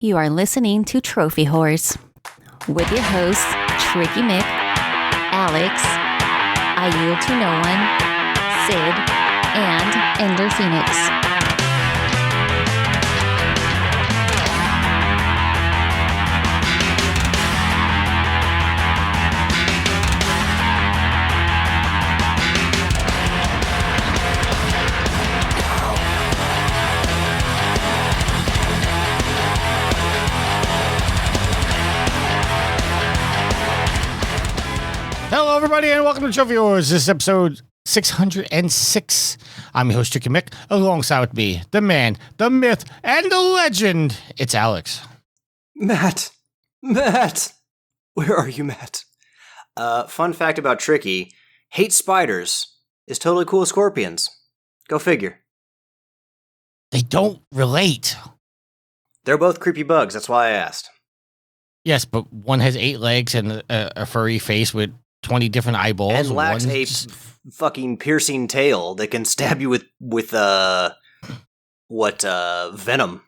You are listening to Trophy Horse with your hosts, Tricky Mick, Alex, I Yield to No One, Sid, and Ender Phoenix. Hello, everybody, and welcome to Trophy Wars. This is episode 606. I'm your host, Tricky Mick, alongside with me, the man, the myth, and the legend. It's Alex. Matt, where are you, Matt? Fun fact about Tricky, hates spiders, is totally cool with scorpions. Go figure. They don't relate. They're both creepy bugs, that's why I asked. Yes, but one has 8 legs and a furry face with 20 different eyeballs. And lacks a fucking piercing tail that can stab you with venom.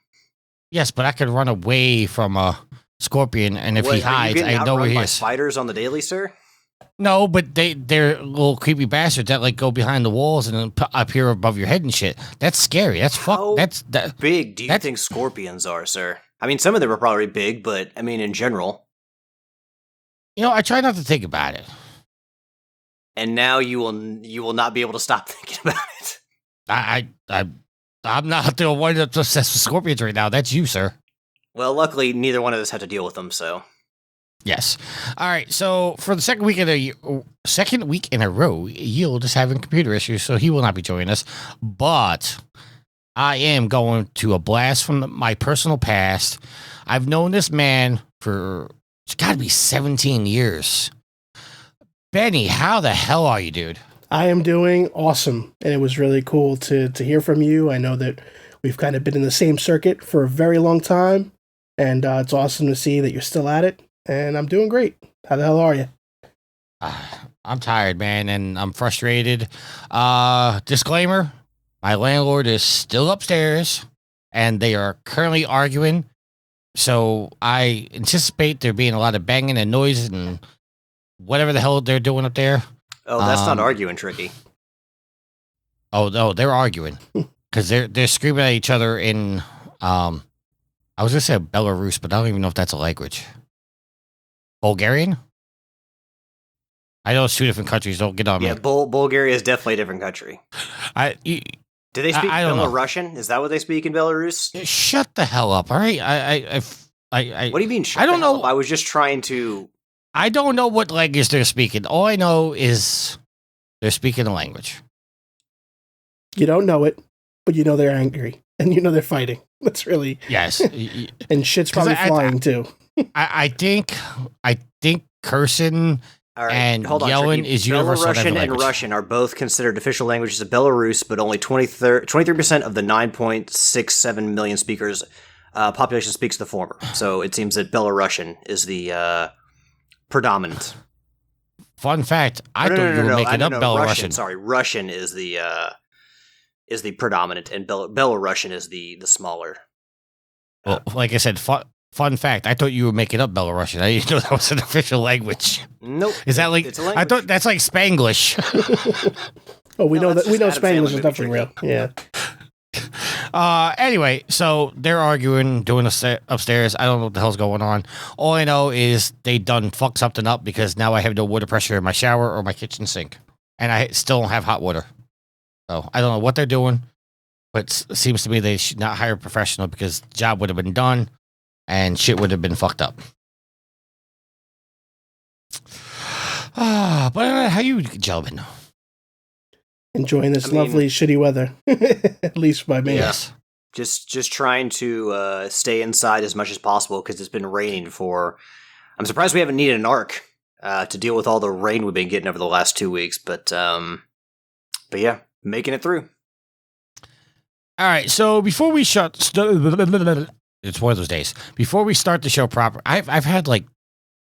Yes, but I could run away from a scorpion, and if he hides, I know where he is. Spiders on the daily, sir? No, but they're little creepy bastards that like go behind the walls and then appear above your head and shit. That's scary. That's How big do you think scorpions are, sir? I mean, some of them are probably big, but I mean, in general. You know, I try not to think about it. And now you will not be able to stop thinking about it. I'm not the one that's obsessed with scorpions right now. That's you, sir. Well, luckily, neither one of us had to deal with them, so. Yes. All right. So for the second week in a row, Yield is having computer issues, so he will not be joining us. But I am going to a blast from my personal past. I've known this man for, it's got to be 17 years. Benny, how the hell are you, dude? I am doing awesome, and it was really cool to hear from you. I know that we've kind of been in the same circuit for a very long time, and it's awesome to see that you're still at it, and I'm doing great. How the hell are you? I'm tired, man, and I'm frustrated. Disclaimer, my landlord is still upstairs, and they are currently arguing, so I anticipate there being a lot of banging and noise and whatever the hell they're doing up there. Oh, that's not arguing, Tricky. Oh, no, they're arguing because they're screaming at each other in, I was going to say Belarus, but I don't even know if that's a language. Bulgarian? I know it's 2 different countries. Don't get on me. Yeah, Bulgaria is definitely a different country. Do they speak Belarusian? Is that what they speak in Belarus? Shut the hell up, all right? What do you mean, I don't know. I was just trying to... I don't know what language they're speaking. All I know is they're speaking a language. You don't know it, but you know they're angry, and you know they're fighting. That's really... Yes. And shit's probably flying, too. I think cursing and yelling is universal. Belarusian and Russian are both considered official languages of Belarus, but only 23% of the 9.67 million speakers population speaks the former. So it seems that Belarusian is the... predominant. Fun fact: I thought you were making up Belarusian. Russian is the predominant, and Belarusian is the smaller. Well, like I said, fun fact: I thought you were making up Belarusian. I didn't know that was an official language. Nope. Is that like? It's a language. I thought that's like Spanglish. Oh, we know that. We know Spanglish is definitely real. Yeah. Anyway, so they're arguing, doing upstairs. I don't know what the hell's going on. All I know is they done fucked something up because now I have no water pressure in my shower or my kitchen sink. And I still don't have hot water. So I don't know what they're doing, but it seems to me they should not hire a professional because the job would have been done and shit would have been fucked up. But how you gentlemen? Enjoying this lovely, shitty weather. At least by me. Yes. Just trying to stay inside as much as possible because it's been raining for... I'm surprised we haven't needed an arc to deal with all the rain we've been getting over the last 2 weeks, but yeah, making it through. All right, so before we it's one of those days. Before we start the show proper, I've had like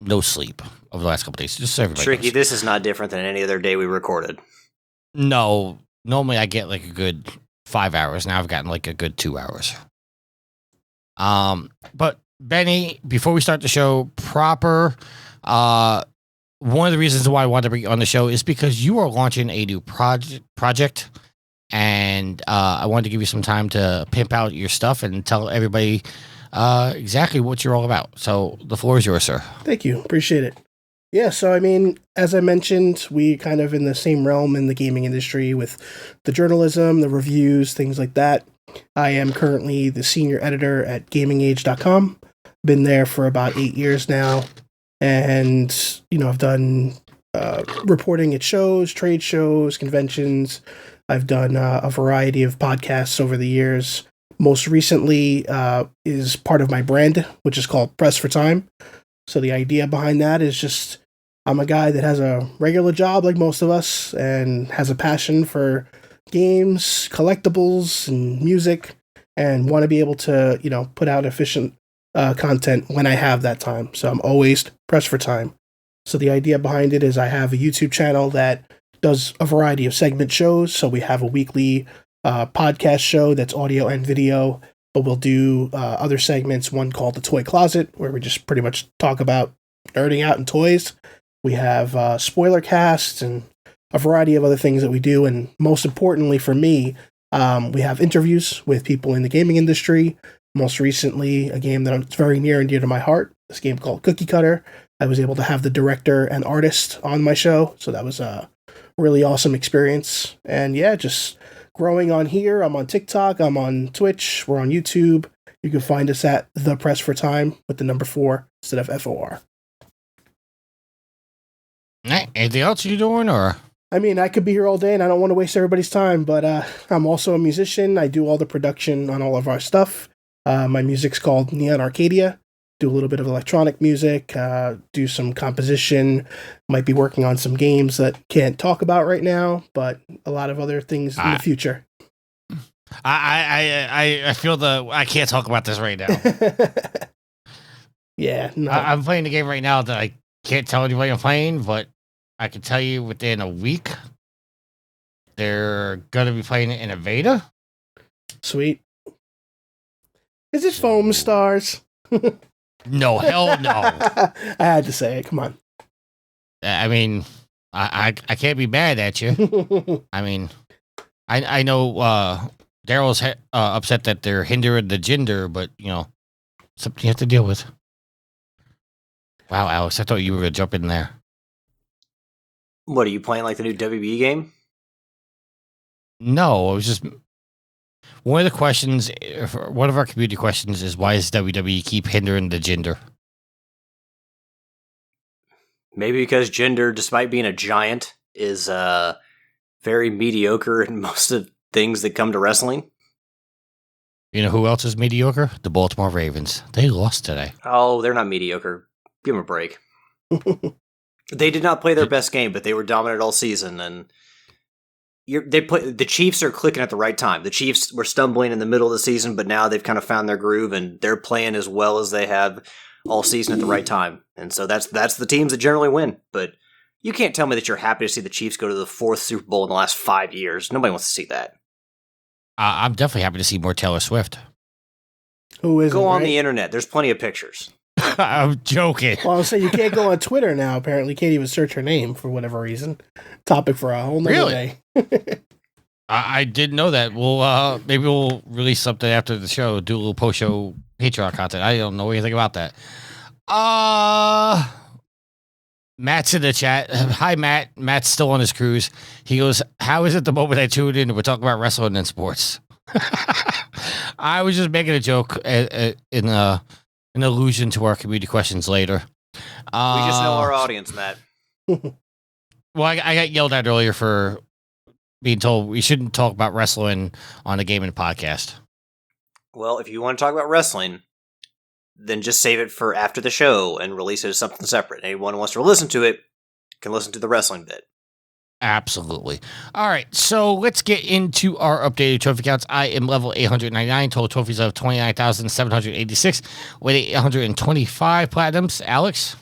no sleep over the last couple days. Just so everybody Tricky, knows. this is not different than any other day we recorded. No, normally I get like a good 5 hours. Now I've gotten like a good 2 hours. But Benny, before we start the show proper, one of the reasons why I wanted to bring you on the show is because you are launching a new project, and I wanted to give you some time to pimp out your stuff and tell everybody exactly what you're all about. So the floor is yours, sir. Thank you. Appreciate it. Yeah, so I mean, as I mentioned, we kind of in the same realm in the gaming industry with the journalism, the reviews, things like that. I am currently the senior editor at gamingage.com. Been there for about 8 years now. And, I've done reporting at shows, trade shows, conventions. I've done a variety of podcasts over the years. Most recently is part of my brand, which is called Press for Time. So the idea behind that is just, I'm a guy that has a regular job like most of us and has a passion for games, collectibles, and music, and want to be able to, put out efficient content when I have that time. So I'm always pressed for time. So the idea behind it is I have a YouTube channel that does a variety of segment shows. So we have a weekly podcast show that's audio and video, but we'll do other segments, one called The Toy Closet, where we just pretty much talk about nerding out in toys. We have spoiler casts and a variety of other things that we do. And most importantly for me, we have interviews with people in the gaming industry. Most recently, a game that's very near and dear to my heart, this game called Cookie Cutter. I was able to have the director and artist on my show, so that was a really awesome experience. And yeah, just growing on here. I'm on TikTok, I'm on Twitch, we're on YouTube. You can find us at The Press for Time with the number 4 instead of FOR. Anything else you're doing, or? I mean, I could be here all day and I don't want to waste everybody's time, but I'm also a musician. I do all the production on all of our stuff. My music's called Neon Arcadia. Do a little bit of electronic music, do some composition, might be working on some games that can't talk about right now, but a lot of other things in the future. I feel I can't talk about this right now. Yeah, no. I'm playing the game right now that I can't tell anybody I'm playing, but I can tell you within a week they're gonna be playing it in a beta. Sweet. Is it Foam Stars? No, hell no. I had to say it. Come on. I mean, I can't be mad at you. I mean, I know Daryl's upset that they're hindering the gender, but something you have to deal with. Wow, Alex, I thought you were gonna jump in there. What, are you playing like the new WB game? No, it was just one of the questions. One of our community questions is, why does WWE keep hindering the gender? Maybe because gender, despite being a giant, is very mediocre in most of things that come to wrestling. You know who else is mediocre? The Baltimore Ravens. They lost today. Oh, they're not mediocre. Give them a break. They did not play their best game, but they were dominant all season, and the Chiefs are clicking at the right time. The Chiefs were stumbling in the middle of the season, but now they've kind of found their groove, and they're playing as well as they have all season at the right time. And so that's the teams that generally win. But you can't tell me that you're happy to see the Chiefs go to the 4th Super Bowl in the last 5 years. Nobody wants to see that. I'm definitely happy to see more Taylor Swift. Who is? Go on the internet. There's plenty of pictures. I'm joking. Well, I'll say you can't go on Twitter now. Apparently, can't even search her name for whatever reason. Topic for a whole nother day. I didn't know that. We'll maybe we'll release something after the show. Do a little post-show Patreon content. I don't know anything about that. Matt's in the chat. Hi, Matt. Matt's still on his cruise. He goes, "How is it the moment I tuned in? We're talking about wrestling and sports." I was just making a joke in an allusion to our community questions later. We just know our audience, Matt. Well, I got yelled at earlier for being told we shouldn't talk about wrestling on a gaming podcast. Well, if you want to talk about wrestling, then just save it for after the show and release it as something separate. Anyone who wants to listen to it can listen to the wrestling bit. Absolutely. All right, so let's get into our updated trophy counts. I am level 899, total trophies of 29,786 with 825 platinums. Alex?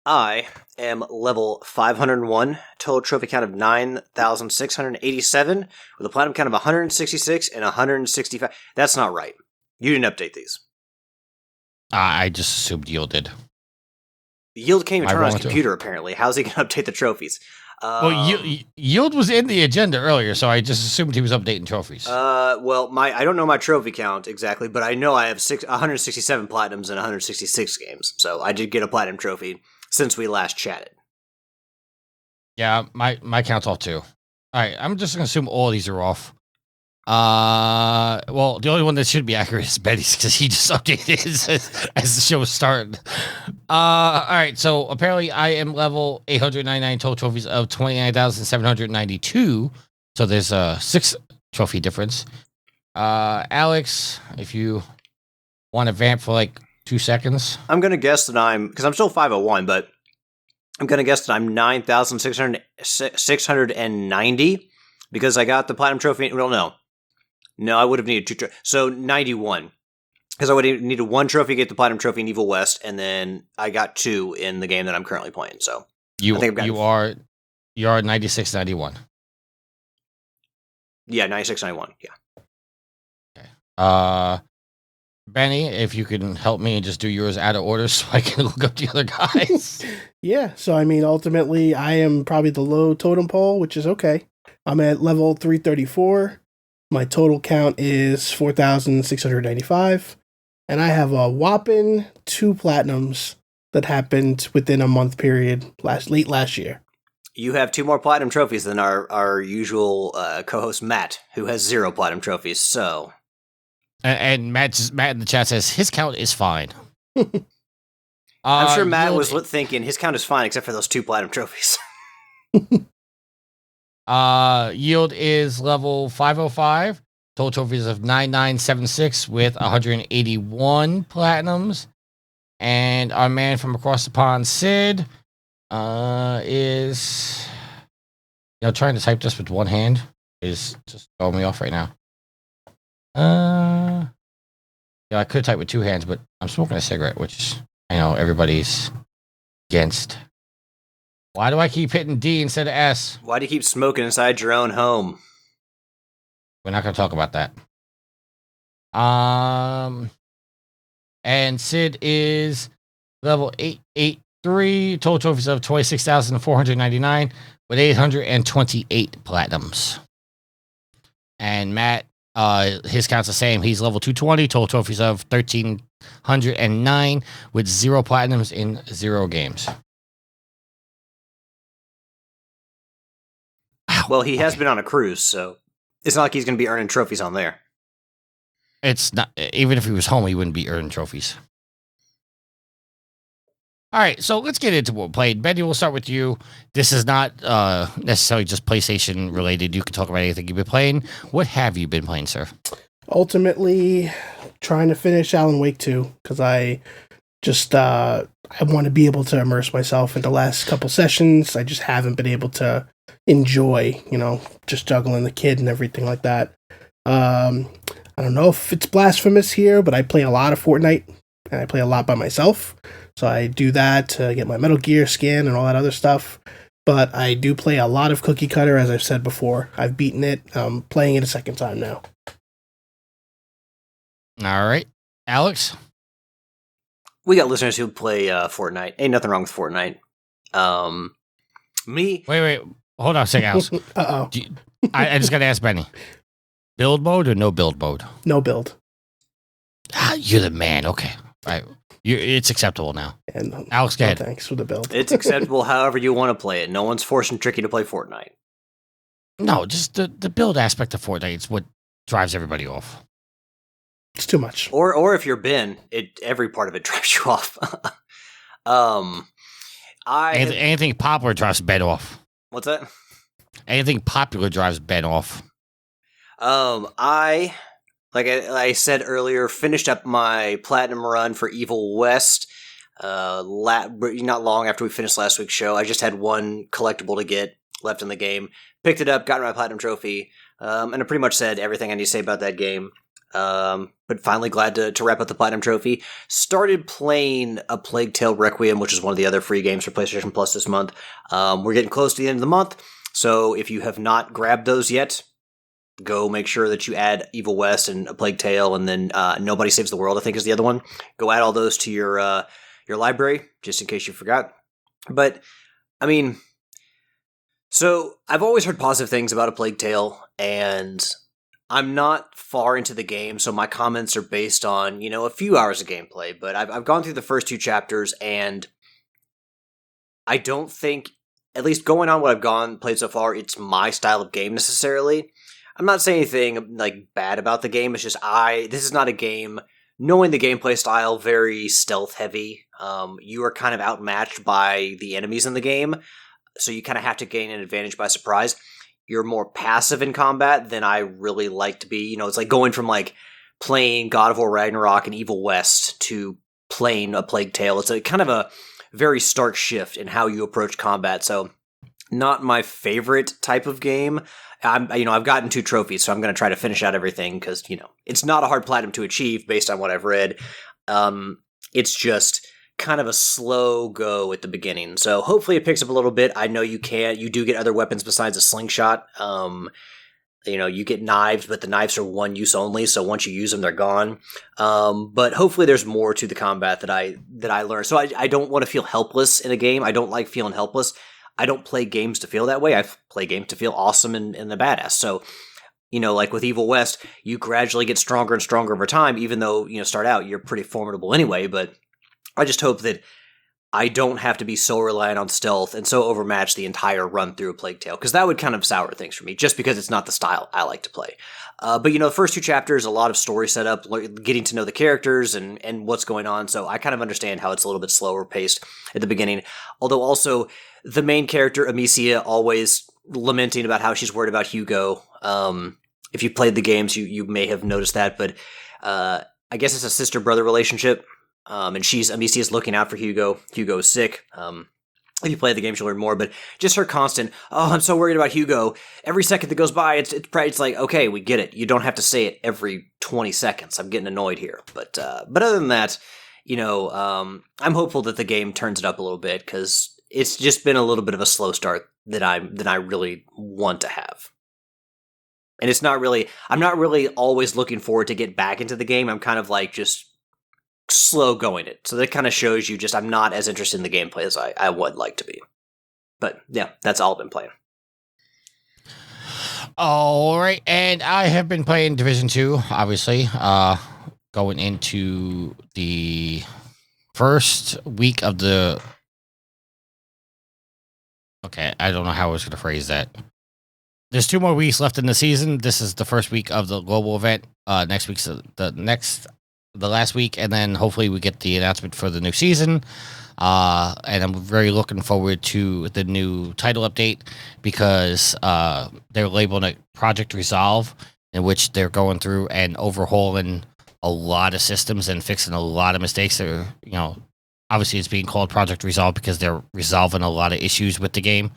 I am level 501, total trophy count of 9,687 with a platinum count of 166 and 165. That's not right. You didn't update these. I just assumed Yield did. Yield can't even turn on his wrong, too? computer, apparently. How's he going to update the trophies? Yield was in the agenda earlier, so I just assumed he was updating trophies. Well, I don't know my trophy count exactly, but I know I have 167 platinums and 166 games. So I did get a platinum trophy since we last chatted. Yeah, my count's off too. All right, I'm just gonna assume all of these are off. Well, the only one that should be accurate is Betty's because he just updated his as the show was starting. All right, so apparently I am level 899 total trophies of 29,792. So there's a 6 trophy difference. Alex, if you want to vamp for like 2 seconds, I'm gonna guess that because I'm still 501, but I'm gonna guess that I'm 9,690 because I got the platinum trophy. Well, no, I would have needed 2. So 91. Because I would have needed 1 trophy to get the platinum trophy in Evil West, and then I got 2 in the game that I'm currently playing. So you are 9691. Yeah, 9691. Yeah. Okay. Benny, if you can help me and just do yours out of order so I can look up the other guys. Yeah, so I mean, ultimately, I am probably the low totem pole, which is okay. I'm at level 334. My total count is 4,695. And I have a whopping 2 platinums that happened within a month period late last year. You have 2 more platinum trophies than our usual co-host Matt, who has 0 platinum trophies. So, and Matt in the chat says his count is fine. I'm sure Matt was thinking his count is fine except for those 2 platinum trophies. Yield is level 505. Total trophies of 9976 with 181 platinums. And our man from across the pond, Sid, is trying to type this with one hand is just throwing me off right now. I could type with 2 hands, but I'm smoking a cigarette, which I know everybody's against. Why do I keep hitting D instead of S? Why do you keep smoking inside your own home? We're not going to talk about that. And Sid is level 883, total trophies of 26,499 with 828 platinums. And Matt, his count's the same. He's level 220, total trophies of 1,309 with 0 platinums in 0 games. Well, he has been on a cruise, so it's not like he's going to be earning trophies on there. It's not, even if he was home, he wouldn't be earning trophies. All right, so let's get into what we played. Betty, we'll start with you. This is not necessarily just PlayStation related. You can talk about anything you've been playing. What have you been playing, sir? Ultimately, trying to finish Alan Wake 2, because I just I want to be able to immerse myself in the last couple sessions. I just haven't been able to enjoy, just juggling the kid and everything like that. I don't know if it's blasphemous here, but I play a lot of Fortnite, and I play a lot by myself. So I do that to get my Metal Gear skin and all that other stuff. But I do play a lot of Cookie Cutter, as I've said before. I've beaten it. I'm playing it a second time now. All right. Alex? We got listeners who play Fortnite. Ain't nothing wrong with Fortnite. Me? Wait. Hold on a second, Alex. Uh-oh. I just got to ask Benny. Build mode or no build mode? No build. You're the man. Okay. All right. It's acceptable now. And Alex, go ahead. Thanks for the build. It's acceptable however you want to play it. No one's forcing Tricky to play Fortnite. No, just the build aspect of Fortnite is what drives everybody off. It's too much. Or if you're Ben, every part of it drives you off. Anything popular drives Ben off. What's that? Anything popular drives Ben off. Like I said earlier, finished up my platinum run for Evil West. Not long after we finished last week's show, I just had 1 collectible to get left in the game. Picked it up, got my platinum trophy, and I pretty much said everything I need to say about that game. But finally glad to wrap up the platinum trophy. Started playing A Plague Tale Requiem, which is one of the other free games for PlayStation Plus this month. We're getting close to the end of the month, so if you have not grabbed those yet, go make sure that you add Evil West and A Plague Tale, and then Nobody Saves the World, I think is the other one. Go add all those to your library, just in case you forgot. But, I mean, so I've always heard positive things about A Plague Tale, and I'm not far into the game, so my comments are based on, a few hours of gameplay, but I've gone through the first 2 chapters, and I don't think, at least going on what I've played so far, it's my style of game necessarily. I'm not saying anything like bad about the game, it's just this is not a game, knowing the gameplay style, very stealth heavy. You are kind of outmatched by the enemies in the game, so you kind of have to gain an advantage by surprise. You're more passive in combat than I really like to be. It's like going from like playing God of War Ragnarok and Evil West to playing A Plague Tale. It's a kind of a very stark shift in how you approach combat. So not my favorite type of game. I've gotten 2 trophies, so I'm going to try to finish out everything because, it's not a hard platinum to achieve based on what I've read. It's just kind of a slow go at the beginning. So hopefully it picks up a little bit. I know you do get other weapons besides a slingshot. You get knives, but the knives are one use only. So once you use them, they're gone. But hopefully there's more to the combat that I learned. So I don't want to feel helpless in a game. I don't like feeling helpless. I don't play games to feel that way. I play games to feel awesome and a badass. So, like with Evil West, you gradually get stronger and stronger over time, even though, start out, you're pretty formidable anyway. But I just hope that I don't have to be so reliant on stealth and so overmatch the entire run through A Plague Tale, because that would kind of sour things for me, just because it's not the style I like to play. But the first 2 chapters, a lot of story setup, getting to know the characters and what's going on, so I kind of understand how it's a little bit slower paced at the beginning. Although also, the main character, Amicia, always lamenting about how she's worried about Hugo. If you've played the games, you may have noticed that, but I guess it's a sister-brother relationship. And Amicia's looking out for Hugo. Hugo's sick. If you play the games, you'll learn more, but just her constant, I'm so worried about Hugo. Every second that goes by, it's like, okay, we get it. You don't have to say it every 20 seconds. I'm getting annoyed here. But other than that, I'm hopeful that the game turns it up a little bit, because it's just been a little bit of a slow start that I really want to have. And I'm not really always looking forward to get back into the game. I'm kind of like just slow going it. So that kind of shows you I'm not as interested in the gameplay as I would like to be. But yeah, that's all I've been playing. All right, and I have been playing Division 2, obviously, going into the first week of the... Okay, I don't know how I was going to phrase that. There's 2 more weeks left in the season. This is the first week of the global event. Next week's the last week, and then hopefully we get the announcement for the new season. And I'm very looking forward to the new title update, because they're labeling it Project Resolve, in which they're going through and overhauling a lot of systems and fixing a lot of mistakes. That are, obviously it's being called Project Resolve because they're resolving a lot of issues with the game.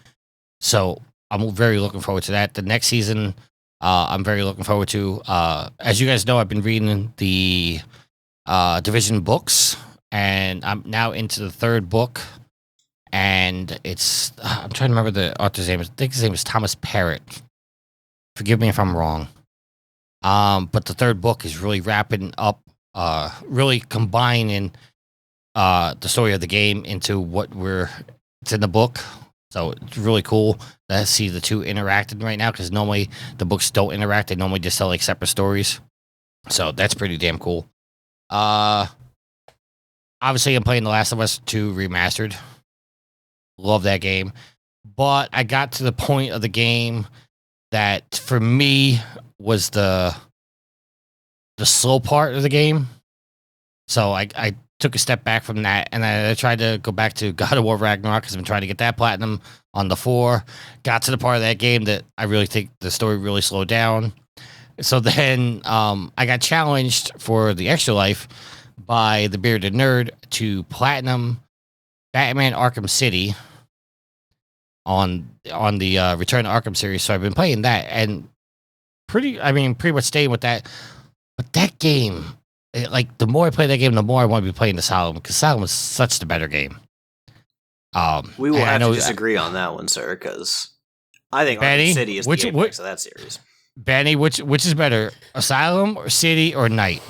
So I'm very looking forward to that. The next season, I'm very looking forward to. As you guys know, I've been reading the Division books, and I'm now into the 3rd book, and I'm trying to remember the author's name. I think his name is Thomas Parrott. Forgive me if I'm wrong. But the 3rd book is really wrapping up, really combining the story of the game into it's in the book. So it's really cool to see the 2 interacting right now, because normally the books don't interact. They normally just tell separate stories. So that's pretty damn cool. Obviously I'm playing The Last of Us 2 Remastered. Love that game. But I got to the point of the game that for me was the slow part of the game. So I took a step back from that, and I tried to go back to God of War Ragnarok, because I've been trying to get that platinum on the 4. Got to the part of that game that I really think the story really slowed down. So then I got challenged for the extra life by the Bearded Nerd to platinum Batman Arkham City on the Return to Arkham series. So I've been playing that, and pretty much staying with that. But that game, the more I play that game, the more I want to be playing Asylum, because Asylum is such the better game. We will have to disagree on that one, sir, because I think Arkham City is the apex of that series. Benny, which is better, Asylum or City or Night?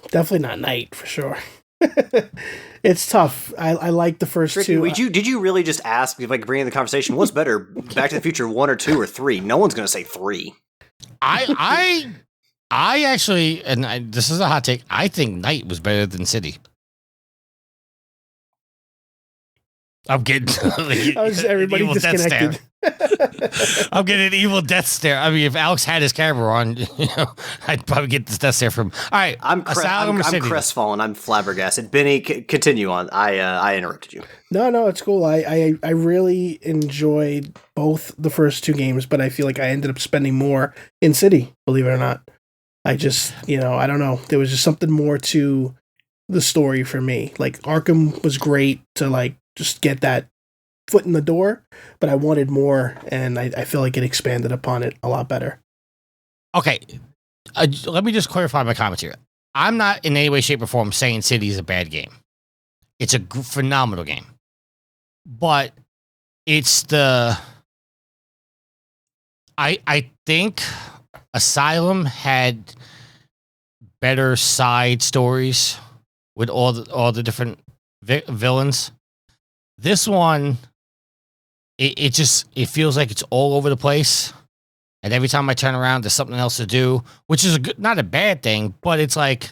Definitely not Night for sure. It's tough. I like the first Tricky, two. did you really just ask if I could bring in the conversation? What's better, Back to the Future 1 or 2 or 3? No one's going to say 3. I actually, and this is a hot take, I think Night was better than City. I'm getting everybody disconnected. I'm getting an evil death stare. I mean, if Alex had his camera on, I'd probably get this death stare from. All right, I'm crestfallen. I'm flabbergasted. Benny, continue on. I interrupted you. No, it's cool. I really enjoyed both the first two games, but I feel like I ended up spending more in City, believe it or not. I just, I don't know. There was just something more to the story for me. Like, Arkham was great to, just get that foot in the door, but I wanted more, and I feel like it expanded upon it a lot better. Okay, let me just clarify my comments here. I'm not in any way, shape, or form saying City is a bad game. It's a phenomenal game. But it's I think Asylum had better side stories with all the different villains. This one, it feels like it's all over the place, and every time I turn around, there's something else to do, which is not a bad thing, but it's like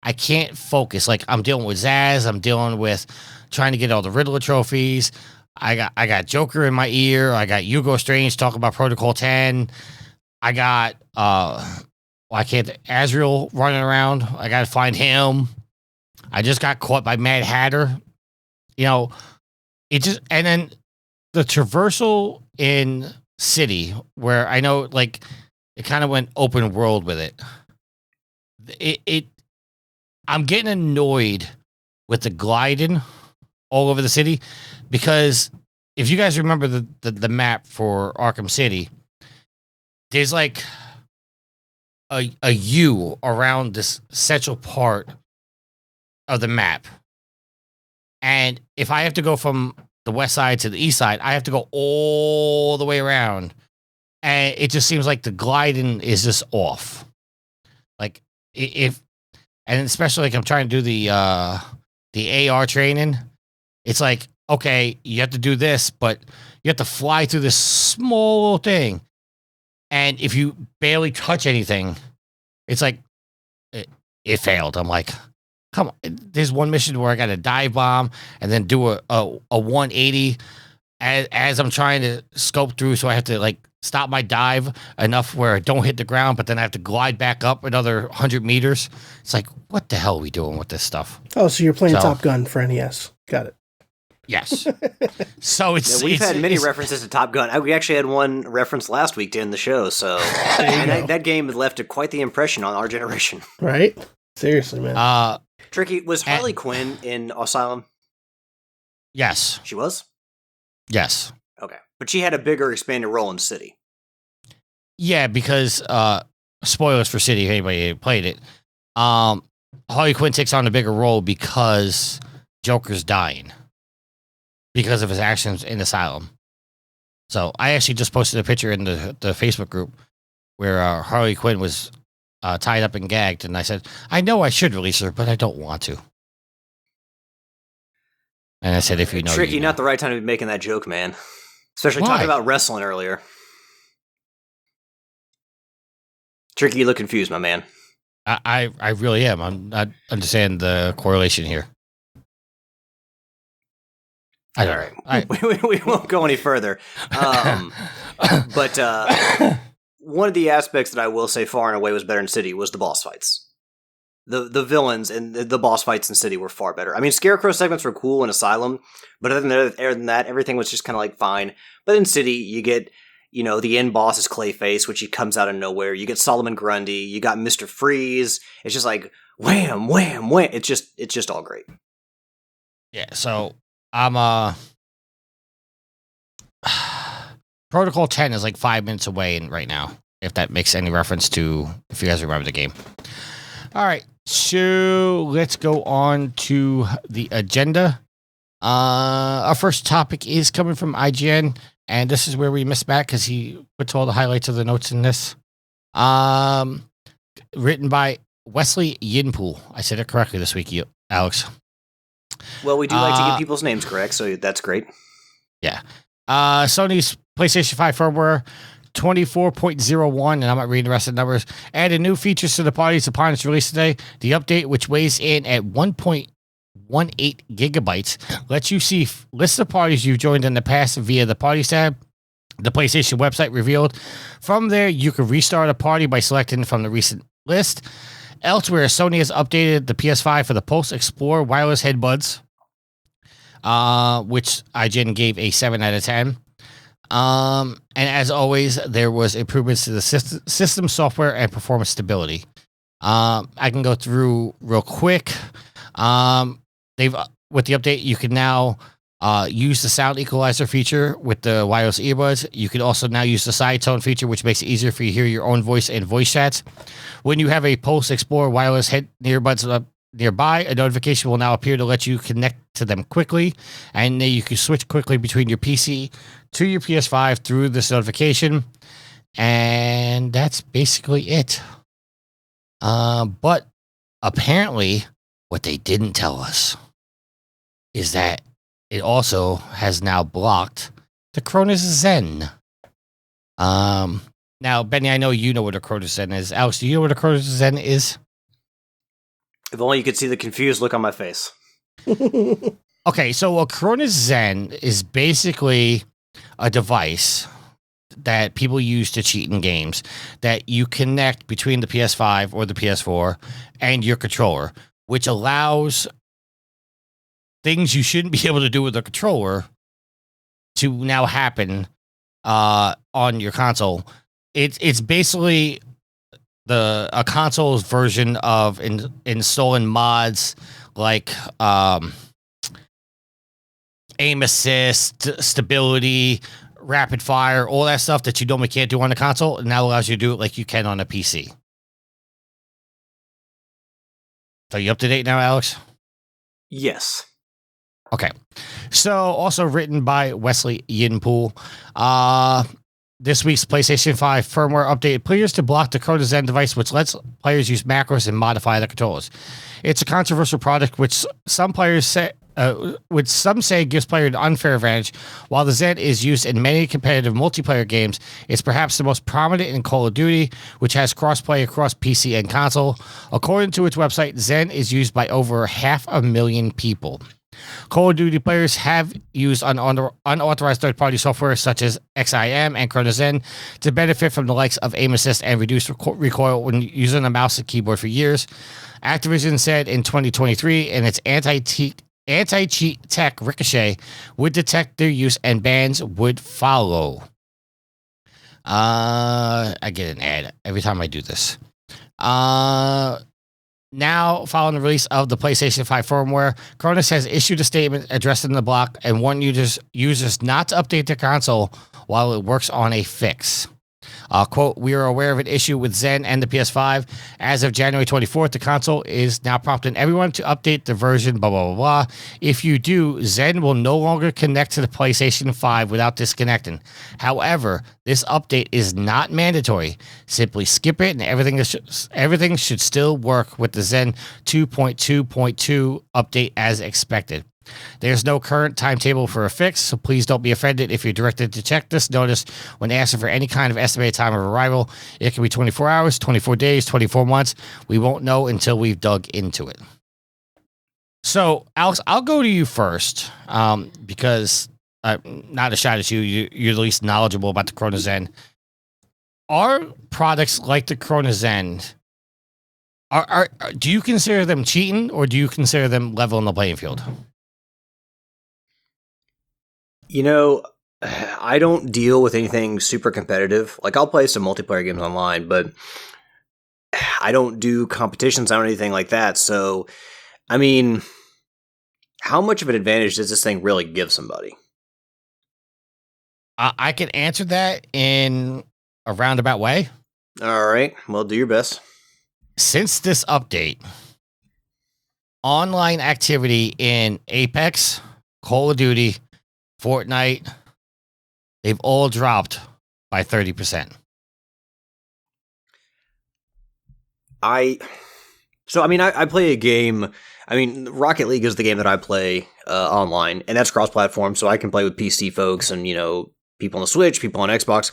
I can't focus. Like, I'm dealing with Zaz, I'm dealing with trying to get all the Riddler trophies. I got Joker in my ear. I got Hugo Strange talking about Protocol 10. I got Azrael running around. I got to find him. I just got caught by Mad Hatter. It just, and then the traversal in City, where I know, it kind of went open world with it. I'm getting annoyed with the gliding all over the city, because if you guys remember the map for Arkham City, there's like a U around this central part of the map. And if I have to go from the west side to the east side, I have to go all the way around. And it just seems like the gliding is just off. And especially I'm trying to do the AR training. It's like, okay, you have to do this, but you have to fly through this small little thing. And if you barely touch anything, it's like, it failed. I'm like, come on. There's one mission where I got to dive bomb and then do a 180 as I'm trying to scope through. So I have to stop my dive enough where I don't hit the ground, but then I have to glide back up another 100 meters. It's like, what the hell are we doing with this stuff? Oh, so you're playing Top Gun for NES. Got it. Yes. So we've had many references to Top Gun. We actually had one reference last week to end the show. So that game left quite the impression on our generation. Right? Seriously, man. Tricky, was Harley Quinn in Asylum? Yes. She was? Yes. Okay. But she had a bigger expanded role in City. Yeah, because spoilers for City if anybody played it. Harley Quinn takes on a bigger role because Joker's dying because of his actions in Asylum. So I actually just posted a picture in the Facebook group where Harley Quinn was tied up and gagged, and I said, I know I should release her, but I don't want to. And I said, if you know, Tricky, you know. Not the right time to be making that joke, man. Especially Why? Talking about wrestling earlier. Tricky, you look confused, my man. I really am. I'm not understanding the correlation here. All right. We won't go any further. But one of the aspects that I will say far and away was better in City was the boss fights. The villains and the boss fights in City were far better. I mean, Scarecrow segments were cool in Asylum, but other than that, everything was just kind of fine. But in City, you get, the end boss is Clayface, which he comes out of nowhere. You get Solomon Grundy. You got Mr. Freeze. It's just like wham, wham, wham. It's just all great. Yeah. So I'm Protocol 10 is 5 minutes away right now, if that makes any reference to if you guys remember the game. All right, so let's go on to the agenda. Our first topic is coming from IGN, and this is where we missed Matt because he puts all the highlights of the notes in this. Written by Wesley Yinpool. I said it correctly this week, Alex. Well, we do like to get people's names correct, so that's great. Yeah. Sony's PlayStation 5 firmware 24.01, and I'm not reading the rest of the numbers, added new features to the parties upon its release today. The update, which weighs in at 1.18 gigabytes, lets you see lists of parties you've joined in the past via the Parties tab. The PlayStation website revealed. From there, you can restart a party by selecting from the recent list. Elsewhere, Sony has updated the PS5 for the Pulse Explorer wireless headbuds, which IGN gave a 7 out of 10. And as always, there was improvements to the system software and performance stability. I can go through real quick. With the update, you can now use the sound equalizer feature with the wireless earbuds. You can also now use the side tone feature, which makes it easier for you to hear your own voice in voice chats. When you have a Pulse Explorer wireless earbuds nearby, a notification will now appear to let you connect to them quickly, and then you can switch quickly between your PC to your PS5 through this notification. And that's basically it. But apparently, what they didn't tell us is that it also has now blocked the Cronus Zen. Now, Benny, I know you know what a Cronus Zen is. Alex, do you know what a Cronus Zen is? If only you could see the confused look on my face. Okay, so a Cronus Zen is basically a device that people use to cheat in games that you connect between the PS5 or the PS4 and your controller, which allows things you shouldn't be able to do with a controller to now happen on your console. It's basically a console's version of installing mods like aim assist, stability, rapid fire, all that stuff that you normally can't do on the console, and now allows you to do it like you can on a PC. Are you up to date now, Alex? Yes. Okay. So, also written by Wesley Yinpool. This week's PlayStation 5 firmware updated players to block the Cronus Zen device, which lets players use macros and modify the controllers. It's a controversial product, which some say gives players an unfair advantage. While the Zen is used in many competitive multiplayer games, it's perhaps the most prominent in Call of Duty, which has crossplay across PC and console. According to its website, Zen is used by over 500,000 people. Call of Duty players have used unauthorized third-party software such as XIM and Cronus Zen to benefit from the likes of aim assist and reduced recoil when using a mouse and keyboard for years. Activision said in 2023 in its anti-cheat tech Ricochet would detect their use and bans would follow. I get an ad every time I do this. Now, following the release of the PlayStation 5 firmware, Cronus has issued a statement addressing the block and warned users not to update their console while it works on a fix. Quote, we are aware of an issue with Zen and the PS5. As of January 24th, the console is now prompting everyone to update the version, blah, blah, blah, blah. If you do, Zen will no longer connect to the PlayStation 5 without disconnecting. However, this update is not mandatory. Simply skip it and everything should still work with the Zen 2.2.2 update as expected. There's no current timetable for a fix, so please don't be offended if you're directed to check this notice when asking for any kind of estimated time of arrival. It can be 24 hours, 24 days, 24 months. We won't know until we've dug into it. So, Alex, I'll go to you first because, not a shot at you, you're the least knowledgeable about the Cronus Zen. Are products like the Cronus Zen, do you consider them cheating or do you consider them leveling the playing field? You know, I don't deal with anything super competitive. Like, I'll play some multiplayer games online, but I don't do competitions or anything like that. So, I mean, how much of an advantage does this thing really give somebody? I can answer that in a roundabout way. All right. Well, do your best. Since this update, online activity in Apex, Call of Duty, Fortnite, they've all dropped by 30%. I play a game. I mean, Rocket League is the game that I play online, and that's cross-platform, so I can play with PC folks and people on the Switch, people on Xbox.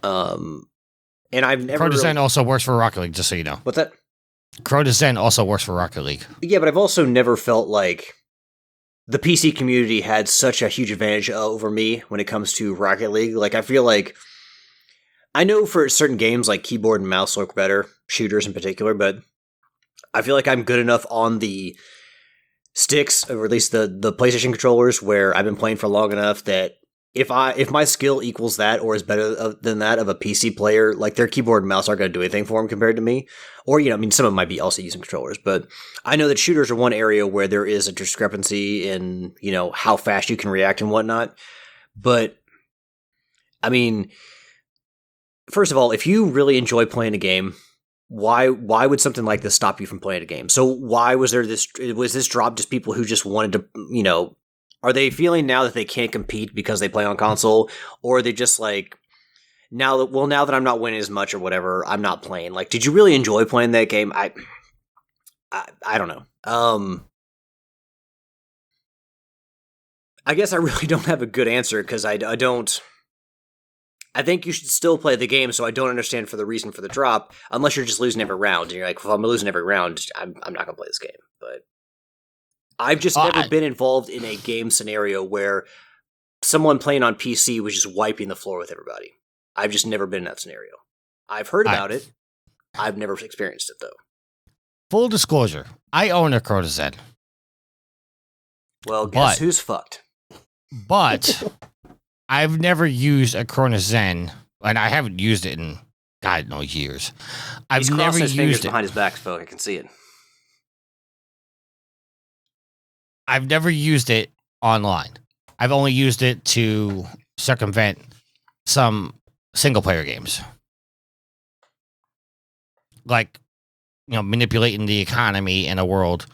And I've never. Crow also works for Rocket League, just so you know. What's that? Crow also works for Rocket League. Yeah, but I've also never felt like the PC community had such a huge advantage over me when it comes to Rocket League. Like, I feel like I know for certain games like keyboard and mouse work better, shooters in particular, but I feel like I'm good enough on the sticks, or at least the PlayStation controllers, where I've been playing for long enough that if my skill equals that or is better than that of a PC player, like their keyboard and mouse aren't going to do anything for them compared to me. Or, some of them might be also using controllers, but I know that shooters are one area where there is a discrepancy in, how fast you can react and whatnot. But, I mean, first of all, if you really enjoy playing a game, why would something like this stop you from playing a game? So why was this drop just people who just wanted to, are they feeling now that they can't compete because they play on console? Or are they just like, now that I'm not winning as much or whatever, I'm not playing? Like, did you really enjoy playing that game? I don't know. I guess I really don't have a good answer because I don't. I think you should still play the game, so I don't understand for the reason for the drop, unless you're just losing every round. And you're like, if I'm losing every round, I'm not going to play this game. But I've just never been involved in a game scenario where someone playing on PC was just wiping the floor with everybody. I've just never been in that scenario. I've heard about it. I've never experienced it, though. Full disclosure, I own a Crota Zen. Well, guess who's fucked? But I've never used a Crota Zen, and I haven't used it in, God knows, years. I've never used it behind his back, folks. I can see it. I've never used it online. I've only used it to circumvent some single-player games. Like, manipulating the economy in a world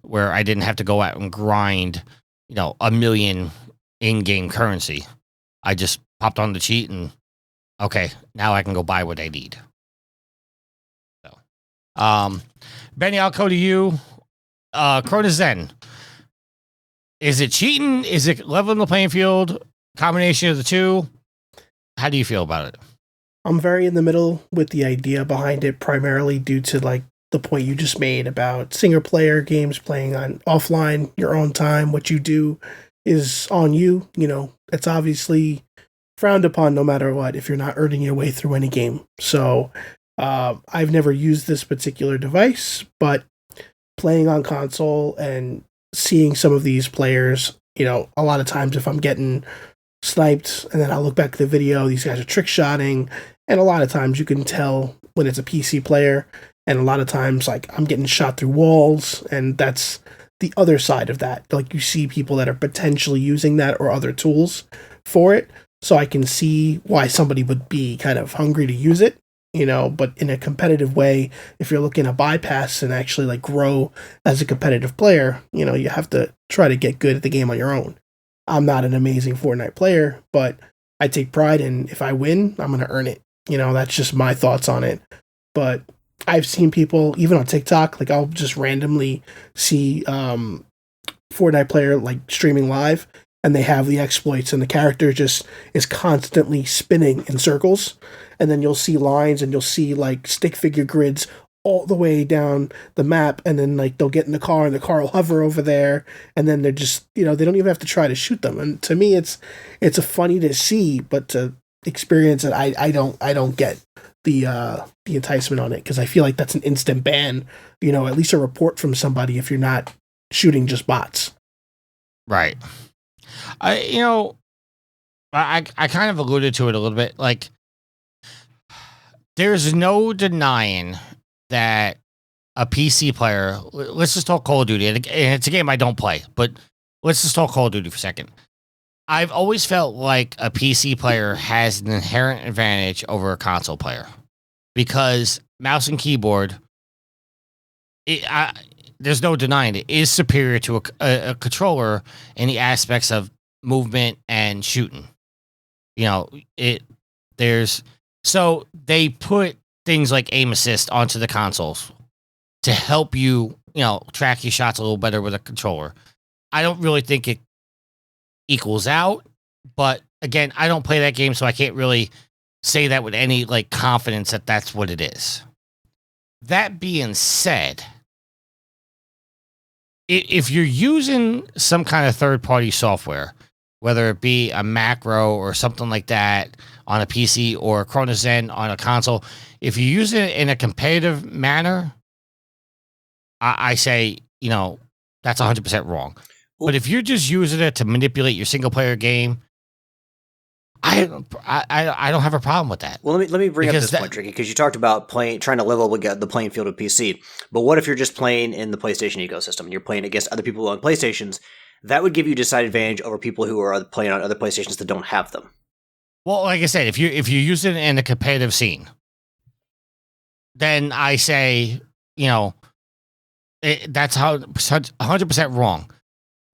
where I didn't have to go out and grind, 1 million in-game currency. I just popped on the cheat and, okay, now I can go buy what I need. So, Benny, I'll go to you. Crota Zen. Is it cheating? Is it leveling the playing field? Combination of the two? How do you feel about it? I'm very in the middle with the idea behind it, primarily due to the point you just made about single player games playing on offline, your own time. What you do is on you. It's obviously frowned upon no matter what if you're not earning your way through any game. So I've never used this particular device, but playing on console and seeing some of these players, a lot of times if I'm getting sniped and then I'll look back at the video, these guys are trick shotting, and a lot of times you can tell when it's a PC player, and a lot of times I'm getting shot through walls, and that's the other side of that. Like, you see people that are potentially using that or other tools for it, so I can see why somebody would be kind of hungry to use it. But in a competitive way, if you're looking to bypass and actually grow as a competitive player, you have to try to get good at the game on your own. I'm not an amazing Fortnite player, but I take pride in if I win, I'm going to earn it. That's just my thoughts on it. But I've seen people, even on TikTok, I'll just randomly see Fortnite player streaming live, and they have the exploits, and the character just is constantly spinning in circles. And then you'll see lines, and you'll see stick figure grids all the way down the map, and then they'll get in the car, and the car will hover over there, and then they're just they don't even have to try to shoot them. And to me, it's a funny to see, but to experience it, I don't get the enticement on it, because I feel like that's an instant ban. At least a report from somebody if you're not shooting just bots. Right. I kind of alluded to it a little bit. There's no denying that a PC player, let's just talk Call of Duty, and it's a game I don't play, but let's just talk Call of Duty for a second. I've always felt like a PC player has an inherent advantage over a console player, because mouse and keyboard, there's no denying it, is superior to a controller in the aspects of movement and shooting. So they put things like aim assist onto the consoles, to help you, track your shots a little better with a controller. I don't really think it equals out, but again, I don't play that game, so I can't really say that with any like confidence that that's what it is. That being said, if you're using some kind of third-party software, whether it be a macro or something like that on a PC or a ChronoZen on a console, if you use it in a competitive manner, I say, that's 100% wrong. But if you're just using it to manipulate your single-player game, I don't have a problem with that. Well, let me bring up this point, Tricky, because you talked about trying to level up the playing field of PC. But what if you're just playing in the PlayStation ecosystem and you're playing against other people on PlayStations? That would give you a decided advantage over people who are playing on other PlayStations that don't have them. Well, like I said, if you use it in a competitive scene, then I say, that's 100% wrong.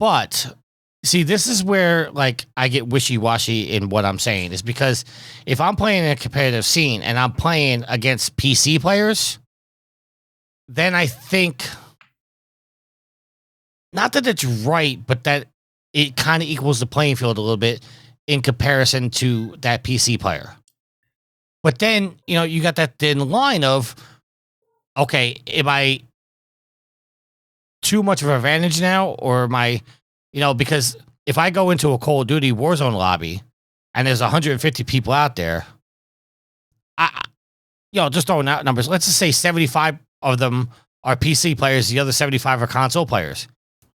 But see, this is where like I get wishy-washy in what I'm saying, is because if I'm playing in a competitive scene and I'm playing against PC players, then I think not that it's right, but that it kind of equals the playing field a little bit in comparison to that PC player. But then, you got that thin line of, okay, am I too much of an advantage now? Or am I, because if I go into a Call of Duty Warzone lobby and there's 150 people out there, just throwing out numbers, let's just say 75 of them are PC players, the other 75 are console players.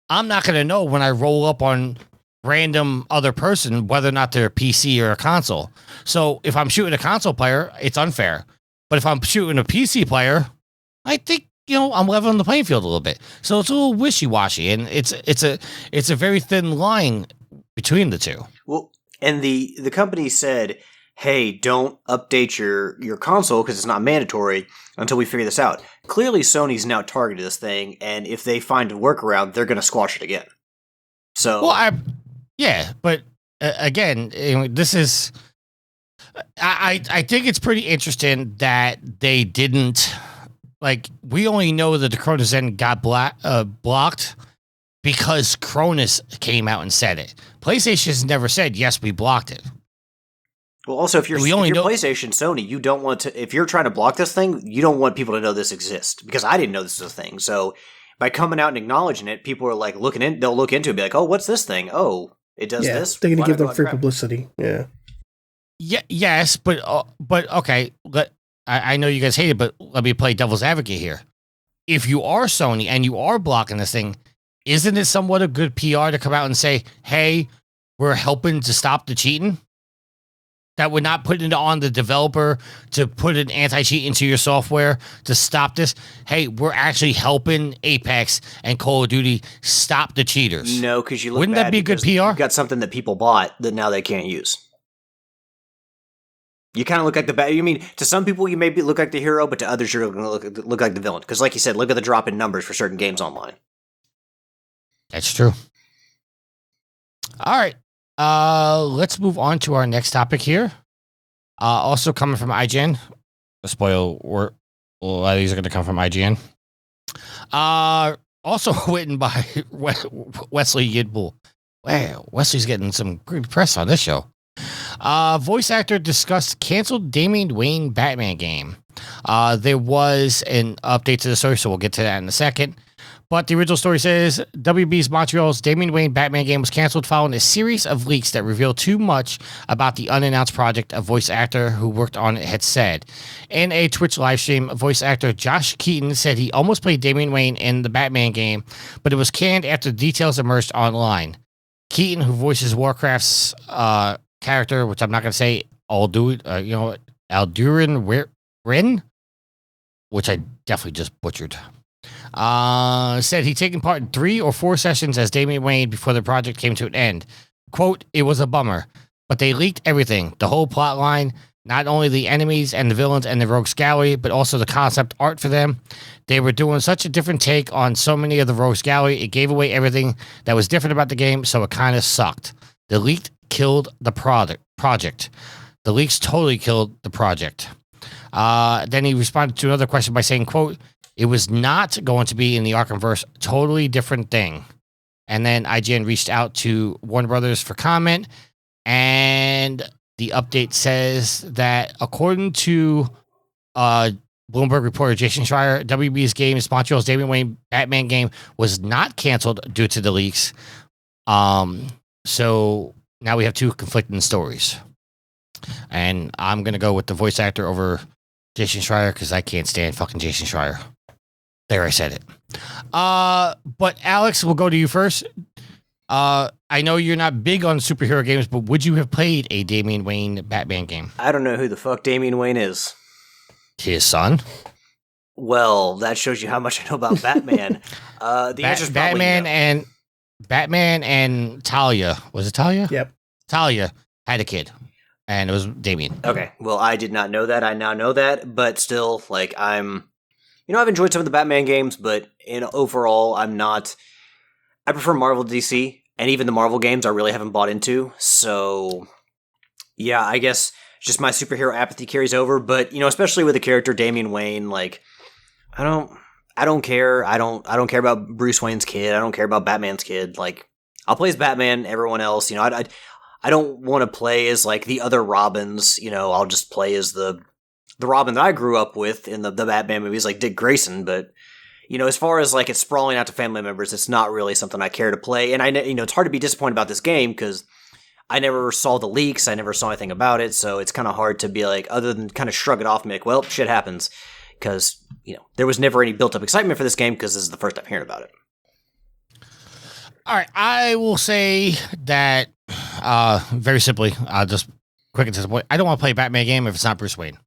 I'm not going to know when I roll up on random other person whether or not they're a PC or a console. So if I'm shooting a console player, it's unfair. But if I'm shooting a PC player, I think, I'm leveling the playing field a little bit. So it's a little wishy-washy, and it's a very thin line between the two. Well, and the company said, hey, don't update your console because it's not mandatory until we figure this out. Clearly, Sony's now targeted this thing, and if they find a workaround, they're going to squash it again. So, but again, this is. I think it's pretty interesting that they didn't. Like, we only know that the ChronoZen got blocked because Cronus came out and said it. PlayStation's never said, yes, we blocked it. Well, also, if you're PlayStation, Sony, you don't want to, if you're trying to block this thing, you don't want people to know this exists, because I didn't know this was a thing. So by coming out and acknowledging it, people are like they'll look into it and be like, oh, what's this thing? Oh, it does this? They're going to give them free publicity. Yeah. Yeah. Yes, but okay. I know you guys hate it, but let me play devil's advocate here. If you are Sony and you are blocking this thing, isn't it somewhat a good PR to come out and say, hey, we're helping to stop the cheating? That would not put it on the developer to put an anti-cheat into your software to stop this. Hey, we're actually helping Apex and Call of Duty stop the cheaters. No, because you look Wouldn't that be good PR? You've got something that people bought that now they can't use. You kind of look like the bad. To some people you may look like the hero, but to others you're going to look like the villain. Because, like you said, look at the drop in numbers for certain games online. That's true. All right, let's move on to our next topic here. Also coming from IGN. A spoiler, a lot of these are going to come from IGN. Also written by Wesley Yidbull. Wow, Wesley's getting some good press on this show. Voice actor discussed canceled Damian Wayne Batman game. There was an update to the story, so we'll get to that in a second. But the original story says WB's Montreal's Damian Wayne Batman game was canceled following a series of leaks that revealed too much about the unannounced project, a voice actor who worked on it had said. In a Twitch livestream, voice actor Josh Keaton said he almost played Damian Wayne in the Batman game, but it was canned after the details emerged online. Keaton, who voices Warcraft's character, which I'm not going to say, Aldurin Wryn, which I definitely just butchered. Said he'd taken part in 3 or 4 sessions as Damian Wayne before the project came to an end. Quote, it was a bummer, but they leaked everything, the whole plot line, not only the enemies and the villains and the rogues gallery, but also the concept art for them. They were doing such a different take on so many of the rogues gallery, it gave away everything that was different about the game, so it kind of sucked. The leak killed the project. The leaks totally killed the project. Then he responded to another question by saying, quote, It was not going to be in the Arkhamverse. Totally different thing. And then IGN reached out to Warner Brothers for comment, and the update says that according to Bloomberg reporter Jason Schreier, WB's game, Montreal's Damian Wayne Batman game, was not canceled due to the leaks. So now we have two conflicting stories. And I'm going to go with the voice actor over Jason Schreier because I can't stand fucking Jason Schreier. There, I said it. But Alex, we'll go to you first. I know you're not big on superhero games, but would you have played a Damian Wayne Batman game? I don't know who the fuck Damian Wayne is. His son? Well, that shows you how much I know about Batman. The answer's probably no. Batman and Talia. Was it Talia? Yep. Talia had a kid, and it was Damian. Okay. Well, I did not know that. I now know that, but still, like, I've enjoyed some of the Batman games, but overall, I'm not. I prefer Marvel to DC, and even the Marvel games I really haven't bought into. So, yeah, I guess just my superhero apathy carries over. But especially with the character Damian Wayne, like, I don't care. I don't care about Bruce Wayne's kid. I don't care about Batman's kid. Like, I'll play as Batman. Everyone else, I don't want to play as like the other Robins. I'll just play as the Robin that I grew up with in the Batman movies, like Dick Grayson. But as far as like it's sprawling out to family members, it's not really something I care to play. And it's hard to be disappointed about this game because I never saw the leaks. I never saw anything about it, so it's kind of hard to be like, other than kind of shrug it off and be like, well, shit happens. Because, there was never any built-up excitement for this game because this is the first time hearing about it. All right, I will say that, very simply, I'll just quick and to the point, I don't want to play a Batman game if it's not Bruce Wayne.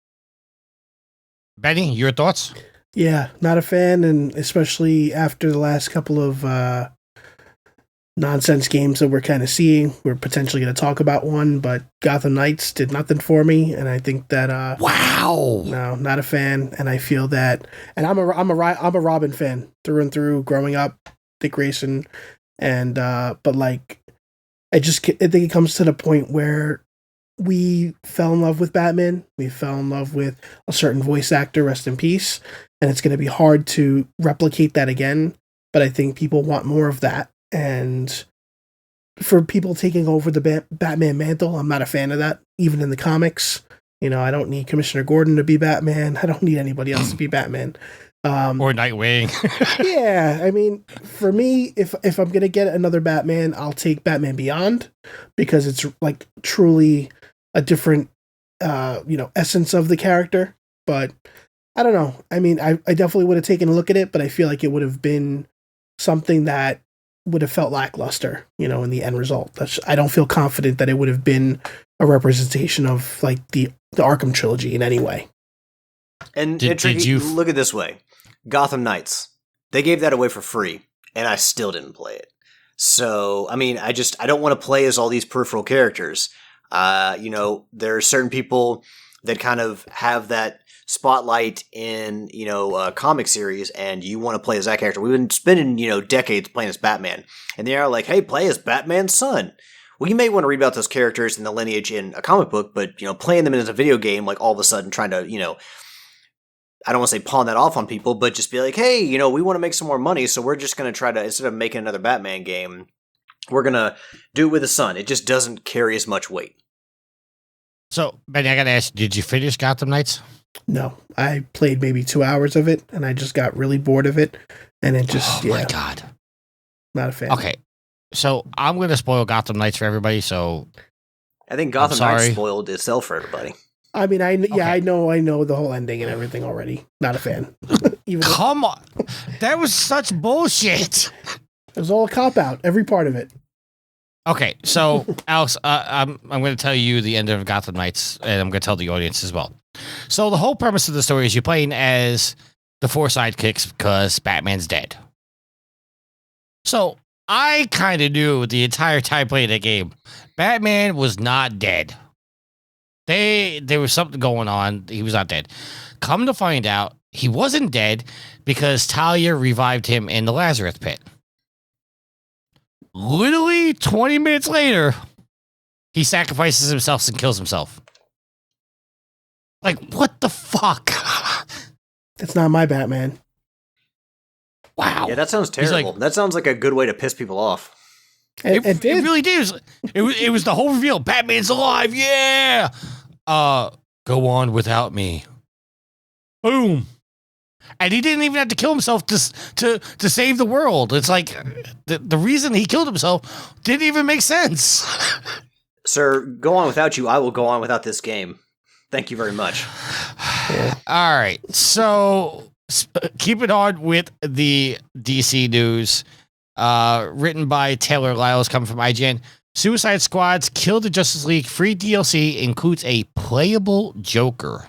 Benny, your thoughts? Yeah, not a fan, and especially after the last couple of nonsense games that we're kind of seeing. We're potentially going to talk about one, but Gotham Knights did nothing for me, and I think that wow, no, not a fan. And I feel that, and I'm a Robin fan through and through. Growing up, Dick Grayson, and but like, I think it comes to the point where we fell in love with Batman. We fell in love with a certain voice actor, rest in peace, and it's going to be hard to replicate that again. But I think people want more of that. And for people taking over the Batman mantle, I'm not a fan of that, even in the comics. I don't need Commissioner Gordon to be Batman. I don't need anybody else to be Batman. Or Nightwing. Yeah, I mean, for me, if I'm going to get another Batman, I'll take Batman Beyond, because it's like truly a different, essence of the character. But I don't know. I mean, I definitely would have taken a look at it, but I feel like it would have been something that would have felt lackluster, in the end result. I don't feel confident that it would have been a representation of like the Arkham trilogy in any way. And did you look at it this way? Gotham Knights, they gave that away for free, and I still didn't play it. So, I mean, I don't want to play as all these peripheral characters. There are certain people that kind of have that spotlight in, comic series, and you want to play as that character. We've been spending, decades playing as Batman, and they are like, hey, play as Batman's son. Well, you may want to read about those characters and the lineage in a comic book, but, playing them as a video game, like all of a sudden trying to, I don't want to say pawn that off on people, but just be like, hey, we want to make some more money, so we're just going to try to, instead of making another Batman game, we're going to do it with a son. It just doesn't carry as much weight. So, Benny, I got to ask, did you finish Gotham Knights? No, I played maybe 2 hours of it, and I just got really bored of it, and it just, my God. Not a fan. Okay, so I'm going to spoil Gotham Knights for everybody, so... I think Gotham Knights spoiled itself for everybody. I mean, I know the whole ending and everything already. Not a fan. Come on. That was such bullshit. It was all a cop-out, every part of it. Okay, so, Alex, I'm going to tell you the end of Gotham Knights, and I'm going to tell the audience as well. So the whole premise of the story is you're playing as the four sidekicks because Batman's dead. So I kind of knew the entire time playing that game, Batman was not dead. There was something going on. He was not dead. Come to find out, he wasn't dead because Talia revived him in the Lazarus pit. Literally 20 minutes later, he sacrifices himself and kills himself. Like, what the fuck? It's not my Batman. wow. Yeah, that sounds terrible. That sounds like a good way to piss people off. It did. It really did. It was the whole reveal. Batman's alive. Yeah. Go on without me. Boom. And he didn't even have to kill himself to save the world. It's like the reason he killed himself didn't even make sense. Sir, go on without you. I will go on without this game. Thank you very much. All right. So keep it on with the DC news. Written by Taylor Lyles, coming from IGN. Suicide Squad's Kill the Justice League free DLC includes a playable Joker.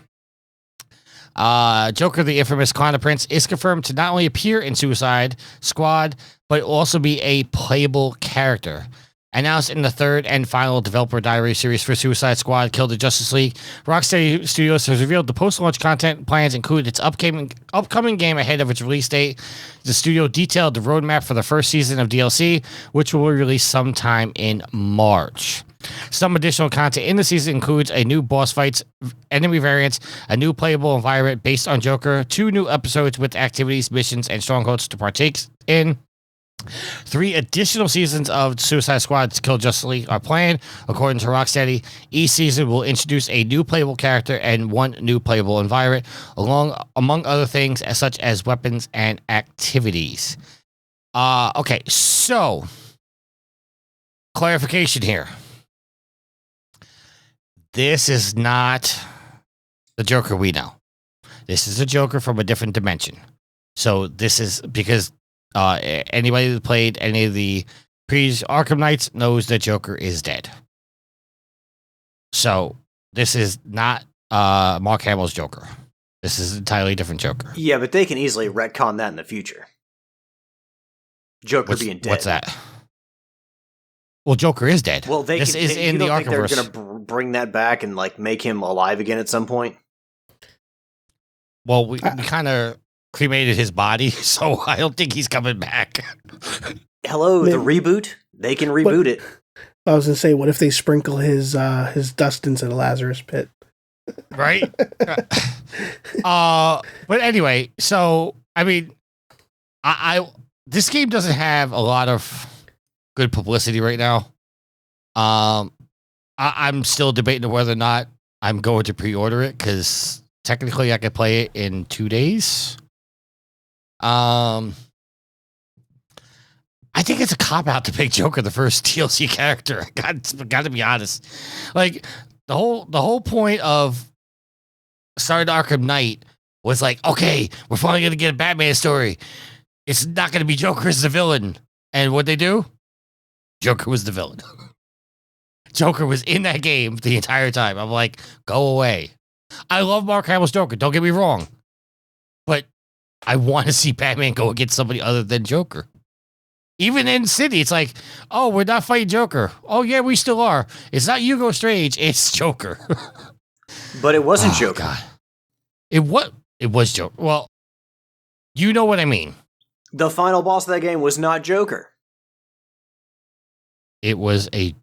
Joker, the infamous Clown Prince, is confirmed to not only appear in Suicide Squad, but also be a playable character. Announced in the third and final developer diary series for Suicide Squad, Kill the Justice League, Rocksteady Studios has revealed the post-launch content plans include its upcoming game ahead of its release date. The studio detailed the roadmap for the first season of DLC, which will be released sometime in March. Some additional content in the season includes a new boss fights, enemy variants, a new playable environment based on Joker, 2 new episodes with activities, missions, and strongholds to partake in. 3 additional seasons of Suicide Squad's Kill Justice League are planned, according to Rocksteady. Each season will introduce a new playable character and 1 new playable environment, among other things, such as weapons and activities. Okay, so clarification here. This is not the Joker we know. This is a Joker from a different dimension. So this is because anybody that played any of the previous Arkham Knights knows that Joker is dead. So this is not Mark Hamill's Joker. This is an entirely different Joker. Yeah, but they can easily retcon that in the future. Joker being dead. What's that? Well, Joker is dead. Well, this is in the Arkhamverse. They're going to bring that back and like make him alive again at some point? Well, we kind of cremated his body, so I don't think he's coming back. Hello, the reboot? They can reboot it. I was going to say, what if they sprinkle his dust into the Lazarus pit? Right? But anyway, so, I mean, this game doesn't have a lot of good publicity right now. I'm still debating whether or not I'm going to pre-order it, because technically I could play it in 2 days. I think it's a cop-out to make Joker the first DLC character. Got to be honest. Like, the whole point of starting Arkham Knight was like, okay, we're finally going to get a Batman story. It's not going to be Joker as the villain. And what'd they do? Joker was the villain. Joker was in that game the entire time. I'm like, go away. I love Mark Hamill's Joker, don't get me wrong. But I want to see Batman go against somebody other than Joker. Even in City, it's like, oh, we're not fighting Joker. Oh, yeah, we still are. It's not Hugo Strange, it's Joker. But it wasn't Joker. God. It was Joker. Well, you know what I mean. The final boss of that game was not Joker. It was a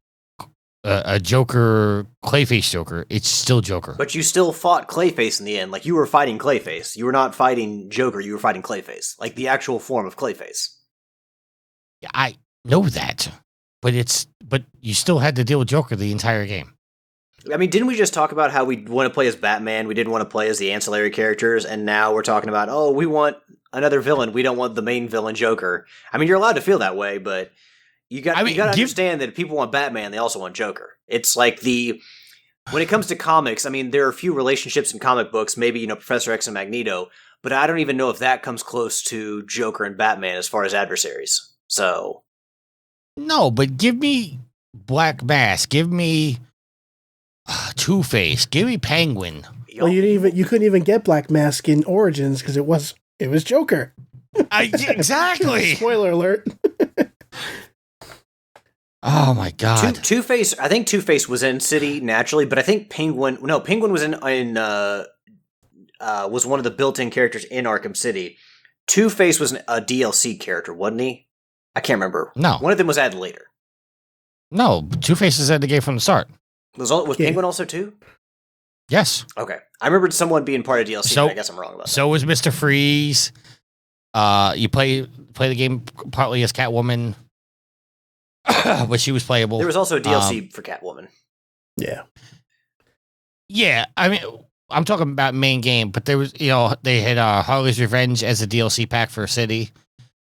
Joker, Clayface Joker. It's still Joker. But you still fought Clayface in the end. Like, you were fighting Clayface. You were not fighting Joker, you were fighting Clayface. Like, the actual form of Clayface. I know that. But you still had to deal with Joker the entire game. I mean, didn't we just talk about how we want to play as Batman, we didn't want to play as the ancillary characters, and now we're talking about, oh, we want another villain, we don't want the main villain Joker. I mean, you're allowed to feel that way, but you got to understand that if people want Batman, they also want Joker. It's like when it comes to comics, I mean, there are a few relationships in comic books, maybe, Professor X and Magneto, but I don't even know if that comes close to Joker and Batman as far as adversaries. So. No, but give me Black Mask, give me Two-Face, give me Penguin. Well, you couldn't even get Black Mask in Origins because it was Joker. Exactly. Spoiler alert. Oh my God. Two-Face, I think Two-Face was in City naturally, but I think Penguin was was one of the built-in characters in Arkham City. Two-Face was a DLC character, wasn't he? I can't remember. No. One of them was added later. No, Two-Face is at the game from the start. Was Penguin also too? Yes. Okay. I remembered someone being part of DLC, but I guess I'm wrong about that. So was Mr. Freeze. You play the game partly as Catwoman, but she was playable. There was also DLC for Catwoman. Yeah. Yeah, I mean, I'm talking about main game, but there was, they had Harley's Revenge as a DLC pack for City.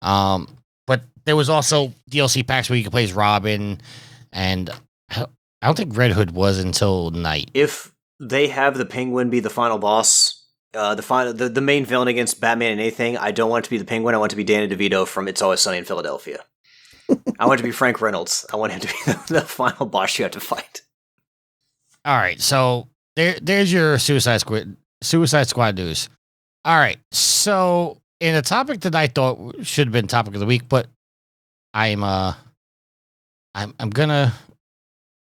But there was also DLC packs where you could play as Robin, and I don't think Red Hood was until Night. If they have the Penguin be the final boss, the main villain against Batman and anything, I don't want it to be the Penguin. I want it to be Danny DeVito from It's Always Sunny in Philadelphia. I want it to be Frank Reynolds. I want him to be the final boss you have to fight. All right, so there's your Suicide Squad news. All right, so in a topic that I thought should have been topic of the week, but I'm gonna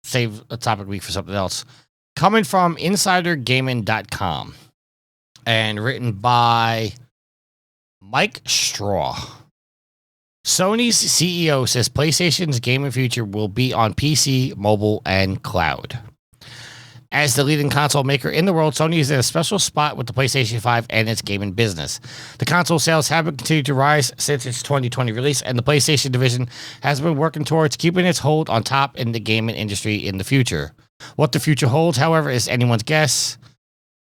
save a topic of the week for something else. Coming from InsiderGaming.com and written by Mike Straw. Sony's CEO says PlayStation's gaming future will be on PC, mobile, and cloud. As the leading console maker in the world, Sony is in a special spot with the PlayStation 5 and its gaming business. The console sales have continued to rise since its 2020 release, and the PlayStation division has been working towards keeping its hold on top in the gaming industry in the future. What the future holds, however, is anyone's guess.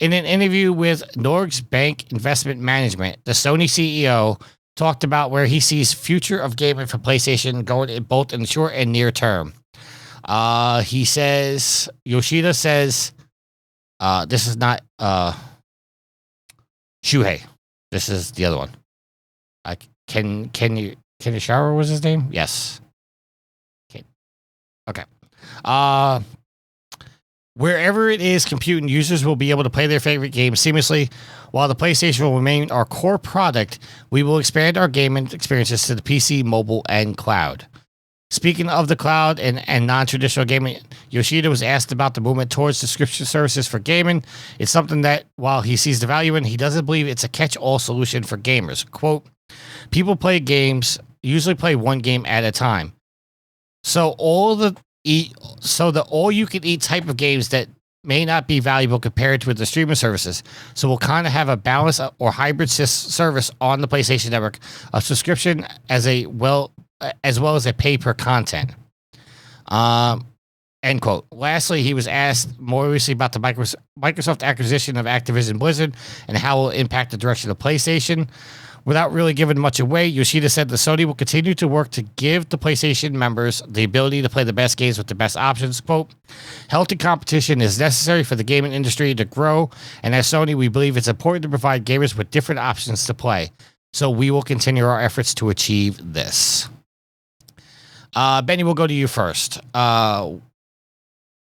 In an interview with Norges Bank Investment Management, the Sony CEO talked about where he sees future of gaming for PlayStation going in both in the short and near term. He says, Yoshida says, this is not Shuhei. This is the other one. Kenishiro was his name? Yes. Okay. Wherever it is computing, users will be able to play their favorite games seamlessly. While the PlayStation will remain our core product, we will expand our gaming experiences to the PC, mobile, and cloud. Speaking of the cloud and non-traditional gaming, Yoshida was asked about the movement towards subscription services for gaming. It's something that, while he sees the value in, he doesn't believe it's a catch-all solution for gamers. Quote, people play games, usually play one game at a time. So the all-you-can-eat type of games that may not be valuable compared to the streaming services. So we'll kind of have a balance or hybrid service on the PlayStation Network, a subscription as well as a pay per content. End quote. Lastly, he was asked more recently about the Microsoft acquisition of Activision Blizzard and how it will impact the direction of PlayStation. Without really giving much away, Yoshida said that Sony will continue to work to give the PlayStation members the ability to play the best games with the best options. Quote, healthy competition is necessary for the gaming industry to grow, and as Sony, we believe it's important to provide gamers with different options to play. So we will continue our efforts to achieve this. Benny, we'll go to you first. How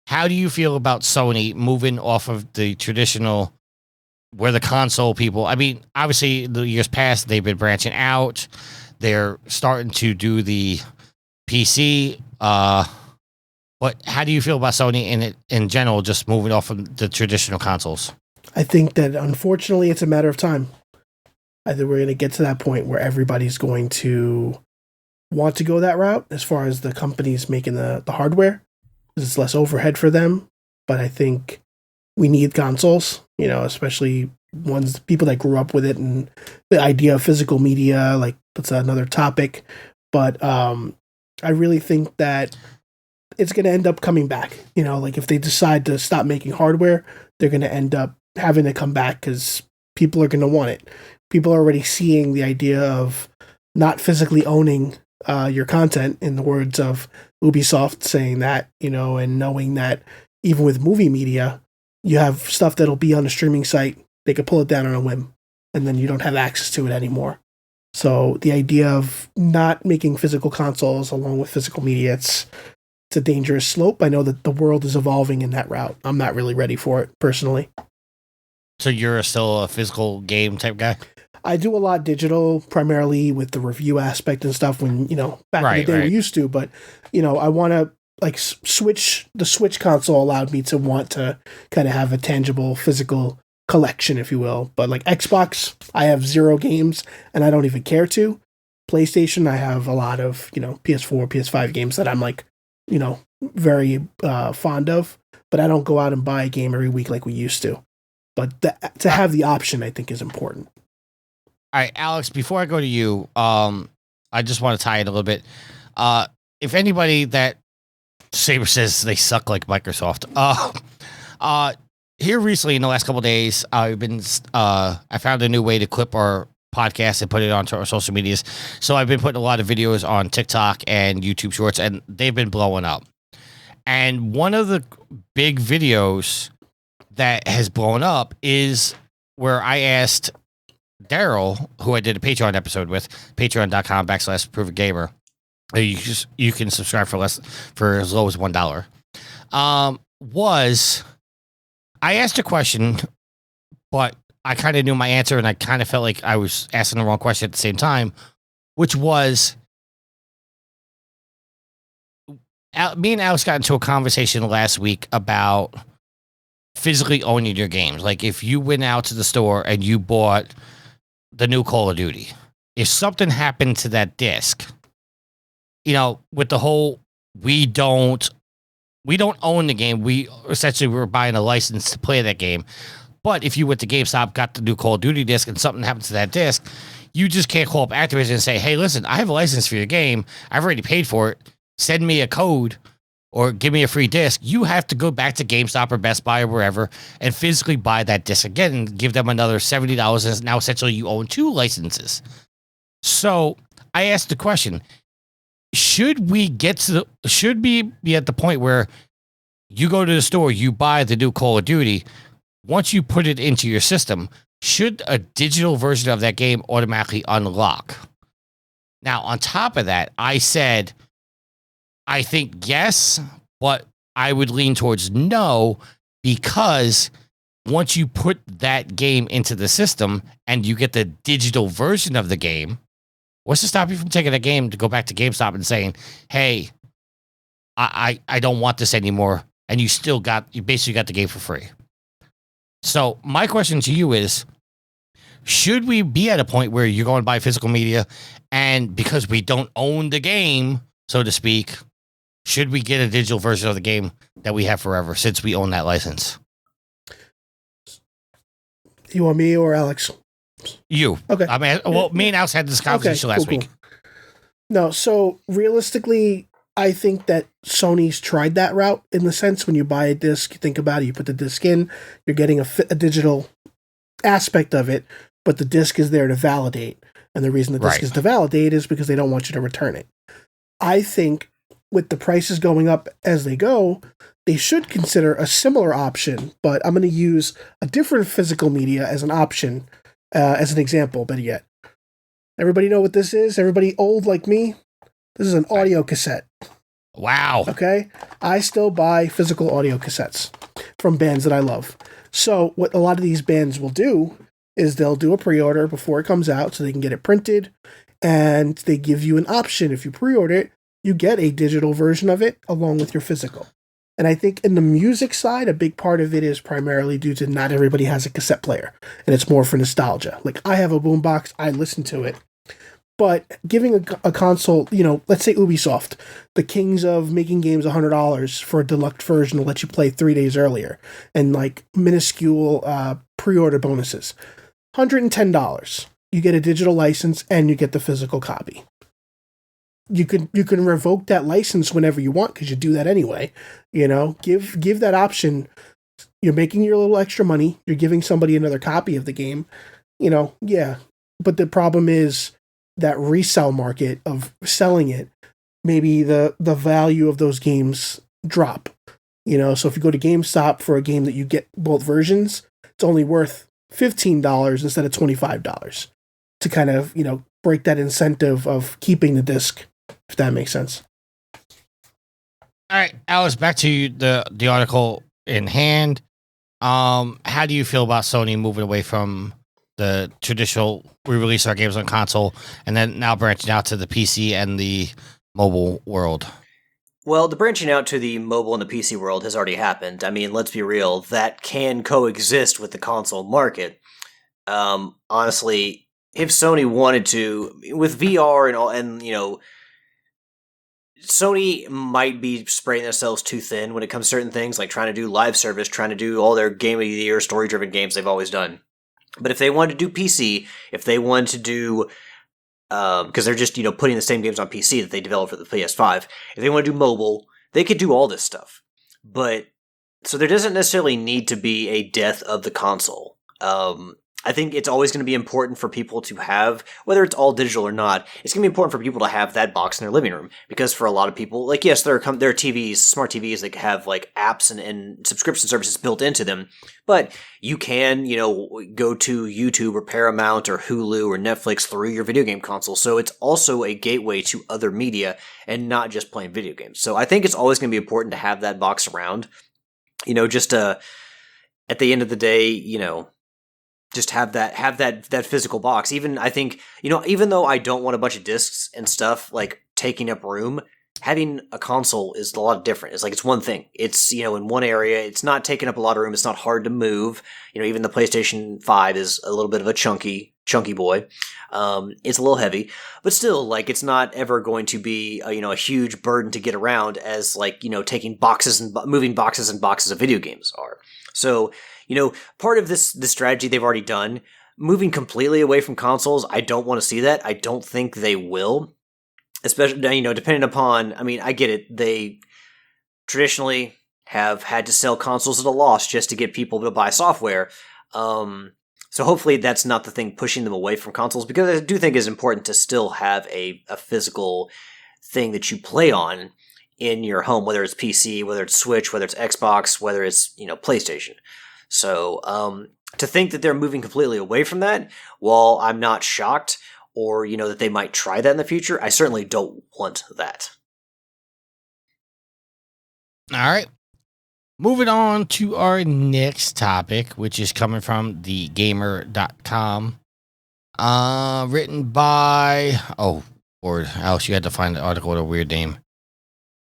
do you feel about Sony moving off of the traditional, where the console people, I mean, obviously the years past, they've been branching out. They're starting to do the PC. But how do you feel about Sony in general, just moving off of the traditional consoles? I think that unfortunately it's a matter of time. I think we're going to get to that point where everybody's going to want to go that route as far as the companies making the hardware. It's less overhead for them. But I think we need consoles, especially people that grew up with it, and the idea of physical media, like that's another topic. But I really think that it's going to end up coming back. Like if they decide to stop making hardware, they're going to end up having to come back because people are going to want it. People are already seeing the idea of not physically owning your content, in the words of Ubisoft saying that, and knowing that even with movie media, you have stuff that'll be on a streaming site. They could pull it down on a whim, and then you don't have access to it anymore. So the idea of not making physical consoles along with physical media, it's a dangerous slope. I know that the world is evolving in that route. I'm not really ready for it, personally. So you're still a physical game type guy? I do a lot digital, primarily with the review aspect and stuff when, back in the day we used to. But, I want to, the Switch console allowed me to want to kind of have a tangible physical collection, if you will. But Xbox, I have 0 games and I don't even care to. PlayStation, I have a lot of, PS4, PS5 games that I'm very fond of. But I don't go out and buy a game every week like we used to. But to have the option, I think, is important. right, Alex, before I go to you, I just want to tie it a little bit. If anybody that Saber says they suck like Microsoft, here recently in the last couple of days, I found a new way to clip our podcast and put it onto our social medias. So I've been putting a lot of videos on TikTok and YouTube Shorts, and they've been blowing up. And one of the big videos that has blown up is where I asked Daryl, who I did a Patreon episode with, patreon.com/provengamer. You can subscribe for as low as $1. I asked a question, but I kind of knew my answer, and I kind of felt like I was asking the wrong question at the same time, which was, me and Alex got into a conversation last week about physically owning your games. Like, if you went out to the store and you bought the new Call of Duty, if something happened to that disc, with the whole, we don't own the game. We essentially were buying a license to play that game. But if you went to GameStop, got the new Call of Duty disc, and something happens to that disc, you just can't call up Activision and say, hey, listen, I have a license for your game. I've already paid for it. Send me a code or give me a free disc. You have to go back to GameStop or Best Buy or wherever and physically buy that disc again and give them another $70. And now essentially you own 2 licenses. So I asked the question, should we be at the point where you go to the store, you buy the new Call of Duty, once you put it into your system, should a digital version of that game automatically unlock? Now, on top of that, I said, I think yes, but I would lean towards no, because once you put that game into the system and you get the digital version of the game, what's to stop you from taking a game to go back to GameStop and saying, hey, I don't want this anymore, and you basically got the game for free? So my question to you is, should we be at a point where you're going to buy physical media, and because we don't own the game, so to speak, should we get a digital version of the game that we have forever since we own that license? You want me or Alex? You. Okay. I mean, well, me and Alex had this conversation last week. No, so realistically, I think that Sony's tried that route, in the sense when you buy a disc, you think about it, you put the disc in, you're getting a digital aspect of it, but the disc is there to validate. And the reason the disc is to validate is because they don't want you to return it. I think with the prices going up as they go, they should consider a similar option, but I'm going to use a different physical media as an option, as an example, better yet. Everybody know what this is? Everybody old like me? This is an audio cassette. Wow. Okay? I still buy physical audio cassettes from bands that I love. So what a lot of these bands will do is they'll do a pre-order before it comes out so they can get it printed, and they give you an option. If you pre-order it, you get a digital version of it along with your physical. And I think in the music side, a big part of it is primarily due to not everybody has a cassette player, and it's more for nostalgia. Like, I have a boombox, I listen to it. But giving a console, let's say Ubisoft, the kings of making games $100 for a deluxe version to let you play 3 days earlier, and like minuscule pre-order bonuses. $110. You get a digital license and you get the physical copy. You can revoke that license whenever you want, because you do that anyway. Give that option. You're making your little extra money. You're giving somebody another copy of the game. Yeah. But the problem is that resale market of selling it. Maybe the value of those games drop. So if you go to GameStop for a game that you get both versions, it's only worth $15 instead of $25 to kind of, break that incentive of keeping the disc, if that makes sense. All right, Alice, back to you, the article in hand. How do you feel about Sony moving away from the traditional, we release our games on console, and then now branching out to the PC and the mobile world? Well, the branching out to the mobile and the PC world has already happened. I mean, let's be real, that can coexist with the console market. Honestly, if Sony wanted to, with VR and all, and Sony might be spreading themselves too thin when it comes to certain things, like trying to do live service, trying to do all their game of the year story-driven games they've always done. But if they wanted to do PC, if they wanted to do, because they're just, putting the same games on PC that they developed for the PS5, if they want to do mobile, they could do all this stuff. But, so there doesn't necessarily need to be a death of the console. I think it's always going to be important for people to have, whether it's all digital or not, it's going to be important for people to have that box in their living room. Because for a lot of people, like, yes, there are TVs, smart TVs that have, like, apps and subscription services built into them. But you can, go to YouTube or Paramount or Hulu or Netflix through your video game console. So it's also a gateway to other media and not just playing video games. So I think it's always going to be important to have that box around. Just at the end of the day, just have that physical box. Even I think, even though I don't want a bunch of discs and stuff like taking up room, having a console is a lot different. It's like, it's one thing. It's, in one area, it's not taking up a lot of room. It's not hard to move. Even the PlayStation 5 is a little bit of a chunky boy. It's a little heavy, but still, like, it's not ever going to be, a huge burden to get around as, like, taking boxes and moving boxes and boxes of video games are. So, part of this strategy they've already done, moving completely away from consoles, I don't want to see that. I don't think they will. Especially, depending upon, I get it. They traditionally have had to sell consoles at a loss just to get people to buy software. So hopefully that's not the thing pushing them away from consoles, because I do think it's important to still have a physical thing that you play on in your home, whether it's PC, whether it's Switch, whether it's Xbox, whether it's, PlayStation. So to think that they're moving completely away from that, while I'm not shocked, or, that they might try that in the future, I certainly don't want that. All right. Moving on to our next topic, which is coming from thegamer.com. Written by, Lord, Alex, you had to find the article with a weird name.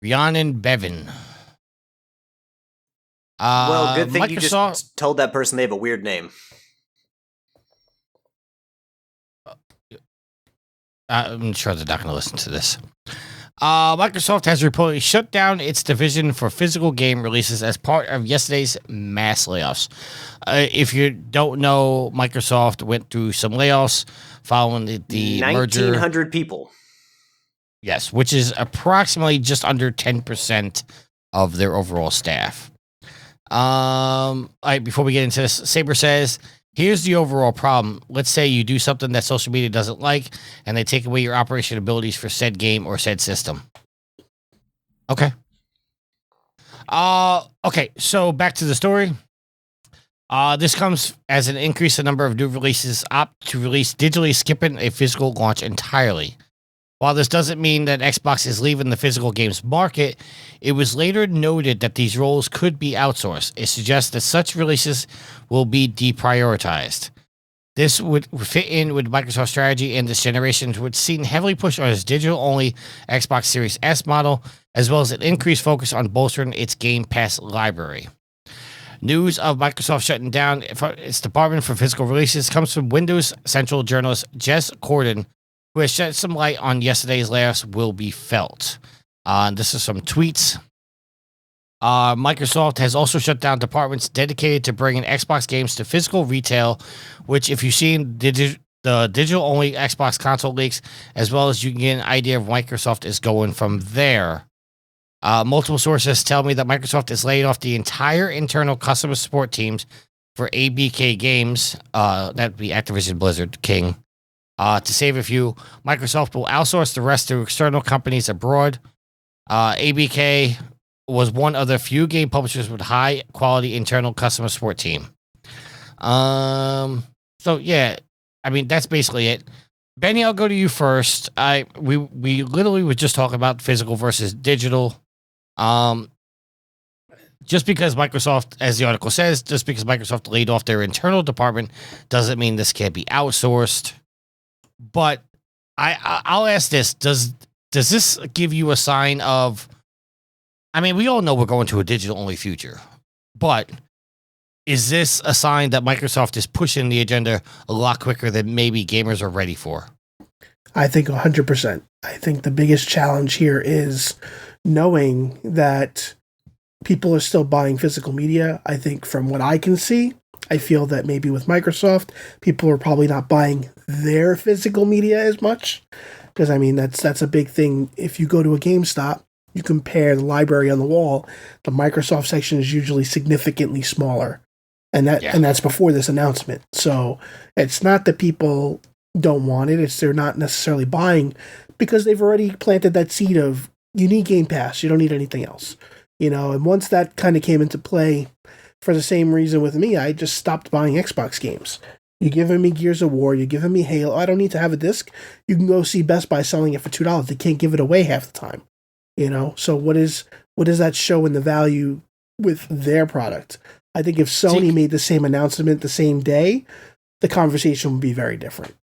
Rhiannon Bevan. Well, good thing Microsoft, you just told that person they have a weird name. I'm sure they're not going to listen to this. Microsoft has reportedly shut down its division for physical game releases as part of yesterday's mass layoffs. If you don't know, Microsoft went through some layoffs following the merger. 1,900 people. Yes, which is approximately just under 10% of their overall staff. All right, before we get into this, Saber says, here's the overall problem. Let's say you do something that social media doesn't like, and they take away your operation abilities for said game or said system. Okay. Okay, so back to the story. This comes as an increase in number of new releases opt to release digitally, skipping a physical launch entirely. While this doesn't mean that Xbox is leaving the physical games market, it was later noted that these roles could be outsourced. It suggests that such releases will be deprioritized. This would fit in with Microsoft's strategy in this generation, which seen heavily pushed on its digital-only Xbox Series S model, as well as an increased focus on bolstering its Game Pass library. News of Microsoft shutting down its department for physical releases comes from Windows Central journalist Jess Corden, who has shed some light on yesterday's layoffs will be felt. This is some tweets. Microsoft has also shut down departments dedicated to bringing Xbox games to physical retail, which, if you've seen the digital-only Xbox console leaks, as well as you can get an idea of Microsoft is going from there. Multiple sources tell me that Microsoft is laying off the entire internal customer support teams for ABK Games, that'd be Activision Blizzard King. To save a few, Microsoft will outsource the rest to external companies abroad. ABK was one of the few game publishers with high-quality internal customer support team. So, yeah, that's basically it. Benny, I'll go to you first. We literally were just talking about physical versus digital. Just because Microsoft, as the article says, just because Microsoft laid off their internal department doesn't mean this can't be outsourced. But I'll ask this: Does this give you a sign of? We all know we're going to a digital-only future, but is this a sign that Microsoft is pushing the agenda a lot quicker than maybe gamers are ready for? I think 100%. I think the biggest challenge here is knowing that people are still buying physical media. I think from what I can see, I feel that maybe with Microsoft, people are probably not buying their physical media as much. Because, I mean, that's a big thing. If you go to a GameStop, you compare the library on the wall, the Microsoft section is usually significantly smaller. And that's before this announcement. So it's not that people don't want it, it's they're not necessarily buying because they've already planted that seed of you need Game Pass, you don't need anything else. And once that kind of came into play, for the same reason with me, I just stopped buying Xbox games. You're giving me Gears of War, you're giving me Halo, I don't need to have a disc. You can go see Best Buy selling it for $2. They can't give it away half the time. So what does that show in the value with their product? I think if Sony made the same announcement the same day, the conversation would be very different.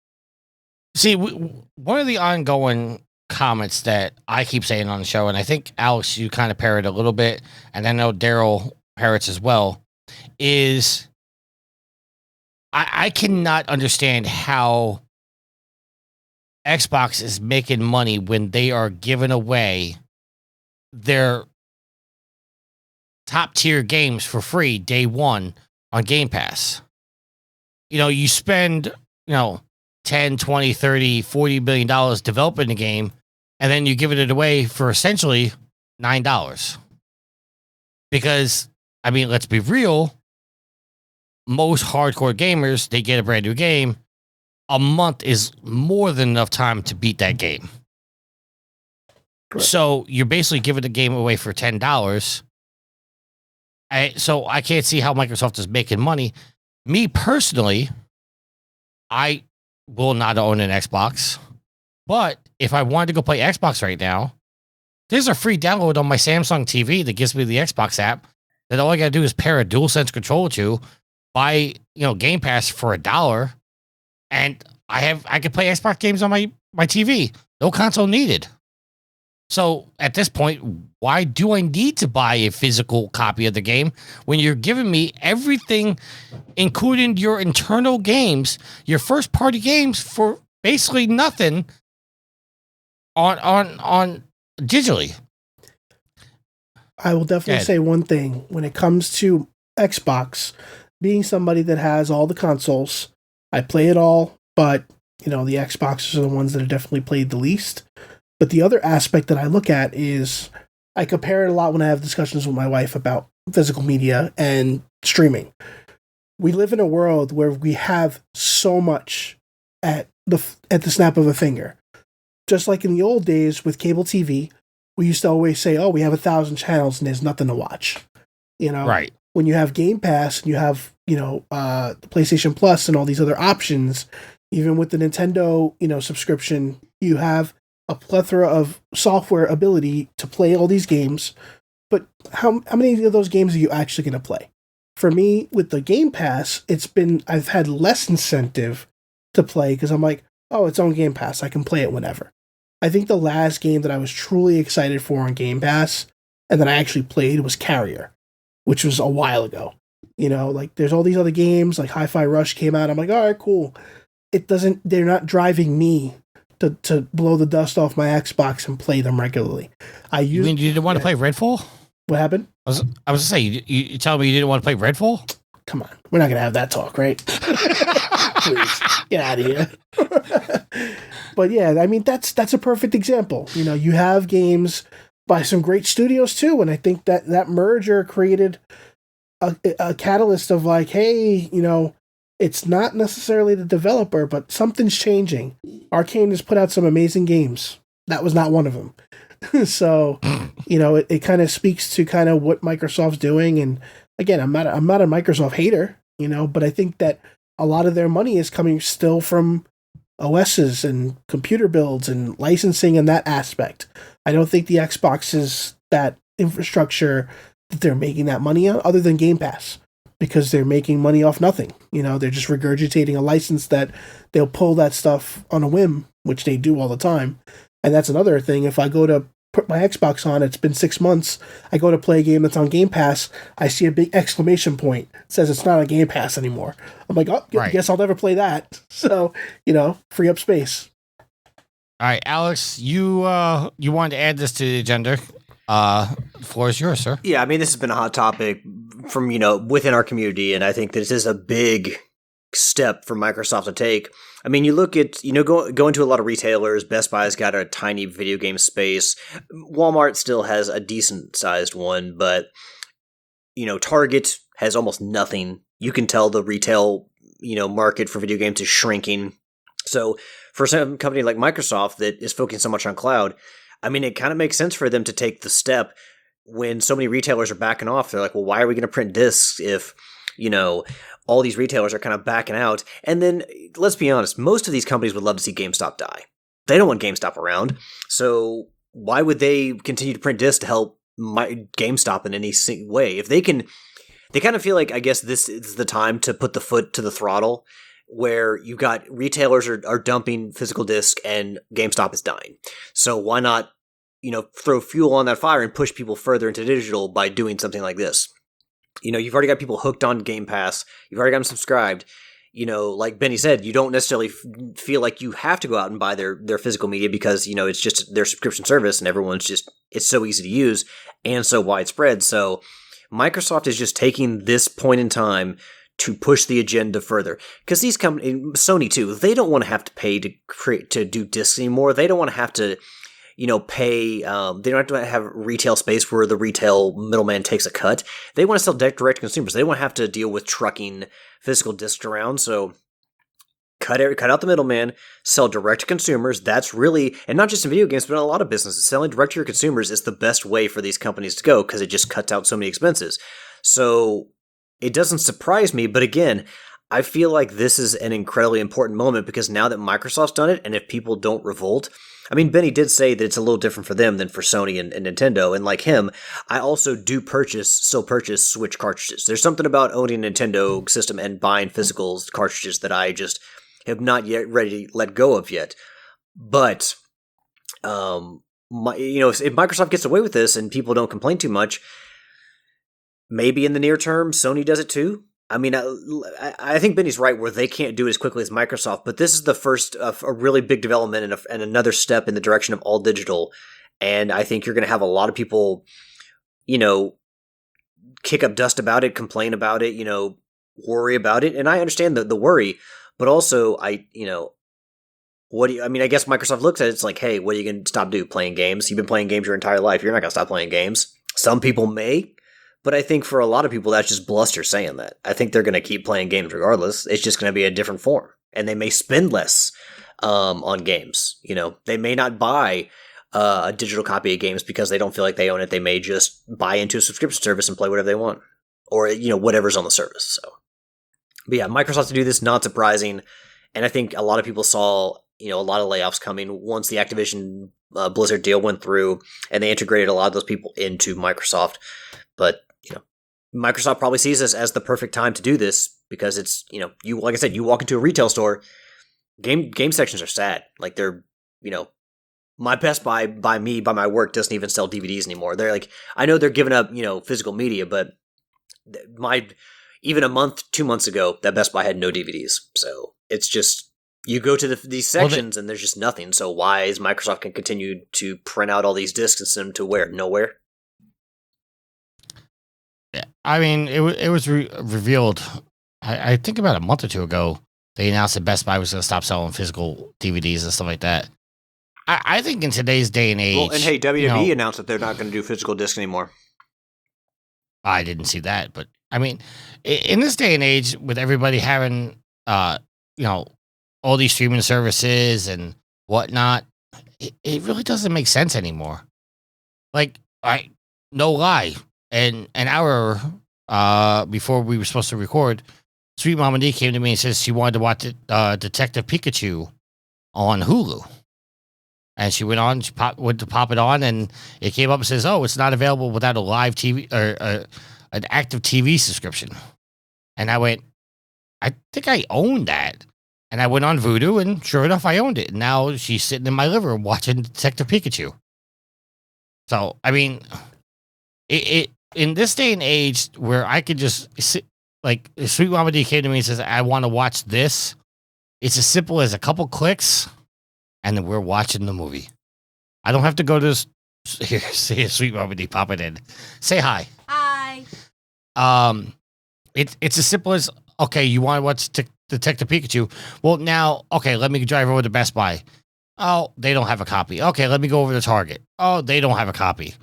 See, one of the ongoing comments that I keep saying on the show, and I think, Alex, you kind of parrot a little bit, and I know Daryl parrots as well, is I cannot understand how Xbox is making money when they are giving away their top tier games for free day one on Game Pass. You spend, 10, 20, 30, $40 billion developing the game, and then you give it away for essentially $9. Because, I mean, let's be real, most hardcore gamers, they get a brand new game. A month is more than enough time to beat that game. Correct. So you're basically giving the game away for $10. So I can't see how Microsoft is making money. Me personally, I will not own an Xbox. But if I wanted to go play Xbox right now, there's a free download on my Samsung TV that gives me the Xbox app that all I got to do is pair a DualSense controller to, buy, Game Pass for $1, and I can play Xbox games on my TV. No console needed. So at this point, why do I need to buy a physical copy of the game when you're giving me everything, including your internal games, your first party games for basically nothing on digitally? I will definitely say one thing when it comes to Xbox, being somebody that has all the consoles, I play it all, but the Xboxes are the ones that are definitely played the least. But the other aspect that I look at is I compare it a lot when I have discussions with my wife about physical media and streaming. We live in a world where we have so much at the snap of a finger. Just like in the old days with cable TV, we used to always say, "Oh, we have 1,000 channels and there's nothing to watch." Right. When you have Game Pass and you have the PlayStation Plus and all these other options, even with the Nintendo subscription, you have a plethora of software ability to play all these games. But how many of those games are you actually going to play? For me, with the Game Pass, I've had less incentive to play because I'm like, oh, it's on Game Pass, I can play it whenever. I think the last game that I was truly excited for on Game Pass and that I actually played was Carrier, which was a while ago. There's all these other games, like Hi-Fi Rush came out. I'm like, all right, cool. They're not driving me to blow the dust off my Xbox and play them regularly. You mean you didn't want to play Redfall? What happened? I was going to say, you telling me you didn't want to play Redfall? Come on. We're not going to have that talk, right? Please, get out of here. But yeah, I mean, that's a perfect example. You have games by some great studios too, and I think that merger created a catalyst of like, hey, it's not necessarily the developer, but something's changing. Arcane has put out some amazing games. That was not one of them. So, it kind of speaks to kind of what Microsoft's doing. And again, I'm not a Microsoft hater, but I think that a lot of their money is coming still from OSs and computer builds and licensing and that aspect. I don't think the Xbox is that infrastructure that they're making that money on other than Game Pass. Because they're making money off nothing. They're just regurgitating a license that they'll pull that stuff on a whim, which they do all the time. And that's another thing. If I go to put my Xbox on, it's been 6 months, I go to play a game that's on Game Pass, I see a big exclamation point. It says it's not on Game Pass anymore. I'm like, oh, right. Guess I'll never play that. So, free up space. All right, Alex, you wanted to add this to the agenda. The floor is yours, sir. Yeah, I mean, this has been a hot topic from within our community, and I think this is a big step for Microsoft to take. I mean, you look at go into a lot of retailers. Best Buy's got a tiny video game space. Walmart still has a decent sized one, but Target has almost nothing. You can tell the retail market for video games is shrinking. So for some company like Microsoft that is focusing so much on cloud, I mean, it kind of makes sense for them to take the step when so many retailers are backing off. They're like, well, why are we going to print discs if all these retailers are kind of backing out? And then, let's be honest, most of these companies would love to see GameStop die. They don't want GameStop around. So why would they continue to print discs to help GameStop in any way? If they can, they kind of feel like, I guess this is the time to put the foot to the throttle, where you've got retailers are dumping physical discs and GameStop is dying. So why not, throw fuel on that fire and push people further into digital by doing something like this? You've already got people hooked on Game Pass. You've already got them subscribed. Like Benny said, you don't necessarily feel like you have to go out and buy their physical media because, it's just their subscription service and it's so easy to use and so widespread. So Microsoft is just taking this point in time to push the agenda further. Because these companies, Sony too, they don't want to have to pay to do discs anymore. They don't want to have to pay, they don't have to have retail space where the retail middleman takes a cut. They want to sell direct to consumers. They won't have to deal with trucking physical discs around. So cut out the middleman, sell direct to consumers. That's really, and not just in video games, but in a lot of businesses, selling direct to your consumers is the best way for these companies to go because it just cuts out so many expenses. So it doesn't surprise me, but again, I feel like this is an incredibly important moment because now that Microsoft's done it, and if people don't revolt, I mean, Benny did say that it's a little different for them than for Sony and Nintendo, and like him, I also still purchase Switch cartridges. There's something about owning a Nintendo system and buying physical cartridges that I just have not yet ready to let go of yet. But, if Microsoft gets away with this and people don't complain too much, maybe in the near term, Sony does it too. I mean, I think Benny's right where they can't do it as quickly as Microsoft, but this is the first of a really big development and another step in the direction of all digital. And I think you're going to have a lot of people, kick up dust about it, complain about it, worry about it. And I understand the worry, but also I guess Microsoft looks at it, it's like, hey, what are you going to stop playing games? You've been playing games your entire life. You're not going to stop playing games. Some people may. But I think for a lot of people, that's just bluster saying that. I think they're going to keep playing games regardless. It's just going to be a different form. And they may spend less on games. They may not buy a digital copy of games because they don't feel like they own it. They may just buy into a subscription service and play whatever they want. Or, whatever's on the service. So, but yeah, Microsoft to do this, not surprising. And I think a lot of people saw, a lot of layoffs coming once the Activision Blizzard deal went through and they integrated a lot of those people into Microsoft. But Microsoft probably sees this as the perfect time to do this because it's, like I said, you walk into a retail store, game sections are sad. Like they're, my Best Buy by my work doesn't even sell DVDs anymore. They're like, I know they're giving up, physical media, but even a month, 2 months ago, that Best Buy had no DVDs. So it's just, you go to these sections and there's just nothing. So why is Microsoft can continue to print out all these discs and send them to where? Nowhere. Yeah, I mean, it was revealed, I think about a month or two ago, they announced that Best Buy was going to stop selling physical DVDs and stuff like that. I think in today's day and age... Well, and hey, WWE announced that they're not going to do physical discs anymore. I didn't see that, but I mean, in this day and age, with everybody having, all these streaming services and whatnot, it really doesn't make sense anymore. Like, no lie. And an hour before we were supposed to record, Sweet Mama D came to me and says she wanted to watch Detective Pikachu on Hulu. And she went to pop it on, and it came up and says, "Oh, it's not available without a live TV or an active TV subscription." And I went, "I think I own that." And I went on Vudu, and sure enough, I owned it. And now she's sitting in my living room watching Detective Pikachu. So, I mean, it in this day and age where I could just sit, like, Sweet Mama D came to me and says, "I want to watch this." It's as simple as a couple clicks, and then we're watching the movie. I don't have to go to here, see Sweet Mama D pop it in. Say hi. Hi. It's as simple as, okay, you want to watch Detective Pikachu? Well, now, okay, let me drive over to Best Buy. Oh, they don't have a copy. Okay, let me go over to Target. Oh, they don't have a copy.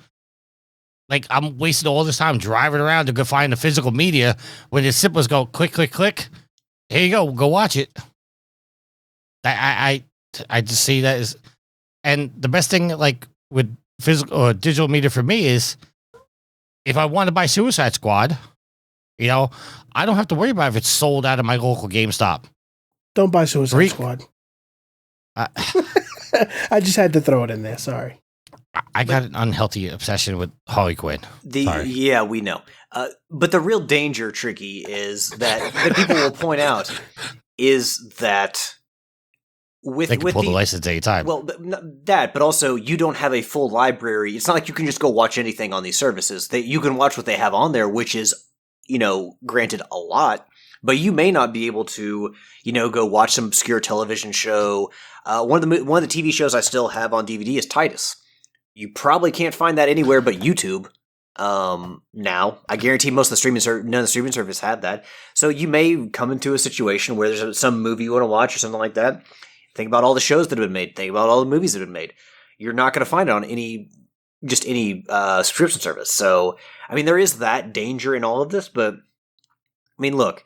Like, I'm wasting all this time driving around to go find the physical media when it's simple as go click, click, click. Here you go watch it. I just see that as, and the best thing, like, with physical or digital media for me is, if I want to buy Suicide Squad, you know, I don't have to worry about if it's sold out of my local GameStop. Don't buy Suicide Squad. I just had to throw it in there. Sorry. I got an unhealthy obsession with Harley Quinn. Yeah, we know. But the real danger, Tricky, is that people will point out is that they can pull the license any time. Well, but also you don't have a full library. It's not like you can just go watch anything on these services. You can watch what they have on there, which is, granted a lot, but you may not be able to, go watch some obscure television show. One of the TV shows I still have on DVD is Titus. You probably can't find that anywhere but YouTube. Now, I guarantee none of the streaming services have that. So you may come into a situation where there's some movie you want to watch or something like that. Think about all the shows that have been made. Think about all the movies that have been made. You're not going to find it on any subscription service. So, I mean, there is that danger in all of this. But, I mean, look,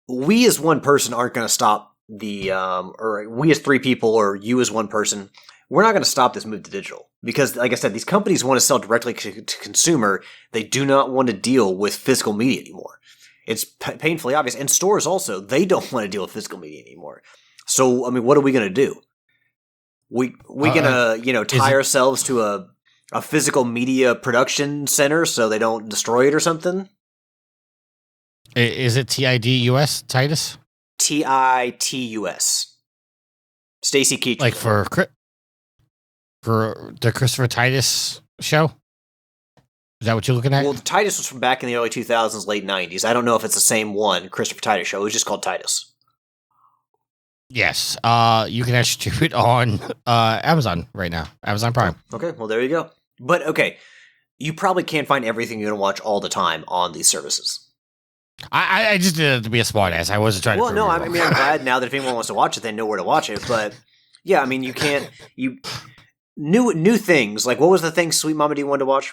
we as one person aren't going to stop or we as three people or you as one person, we're not going to stop this move to digital. Because, like I said, these companies want to sell directly to consumer. They do not want to deal with physical media anymore. It's painfully obvious. And stores also, they don't want to deal with physical media anymore. So, I mean, what are we going to do? We going to, tie ourselves to a physical media production center so they don't destroy it or something? Is it TIDUS, Titus? TITUS. Stacy Keach. Like for the Christopher Titus show? Is that what you're looking at? Well, Titus was from back in the early 2000s, late 90s. I don't know if it's the same one, Christopher Titus show. It was just called Titus. Yes, you can actually stream it on Amazon right now, Amazon Prime. Okay, well, there you go. But, okay, you probably can't find everything you're going to watch all the time on these services. I just did it to be a smart ass. I wasn't trying to. Well, no, I mean, I'm glad now that if anyone wants to watch it, they know where to watch it. But, yeah, I mean, you can't... New things. Like, what was the thing Sweet Mama D wanted to watch?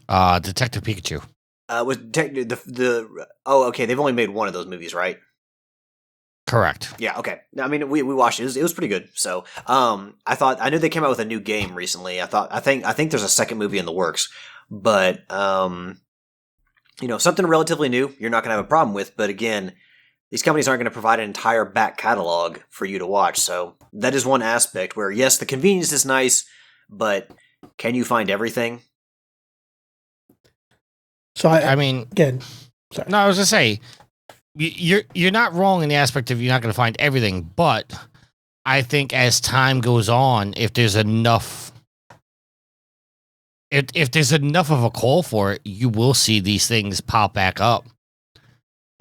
Detective Pikachu. Okay, they've only made one of those movies, right? Correct. Yeah, okay. I mean, we watched it. It was pretty good. So, I knew they came out with a new game recently. I think there's a second movie in the works, but something relatively new, you're not going to have a problem with. But again, these companies aren't going to provide an entire back catalog for you to watch. So that is one aspect where, yes, the convenience is nice, but can you find everything? So I was gonna say. You're not wrong in the aspect of you're not going to find everything, but I think as time goes on, if there's enough of a call for it, you will see these things pop back up.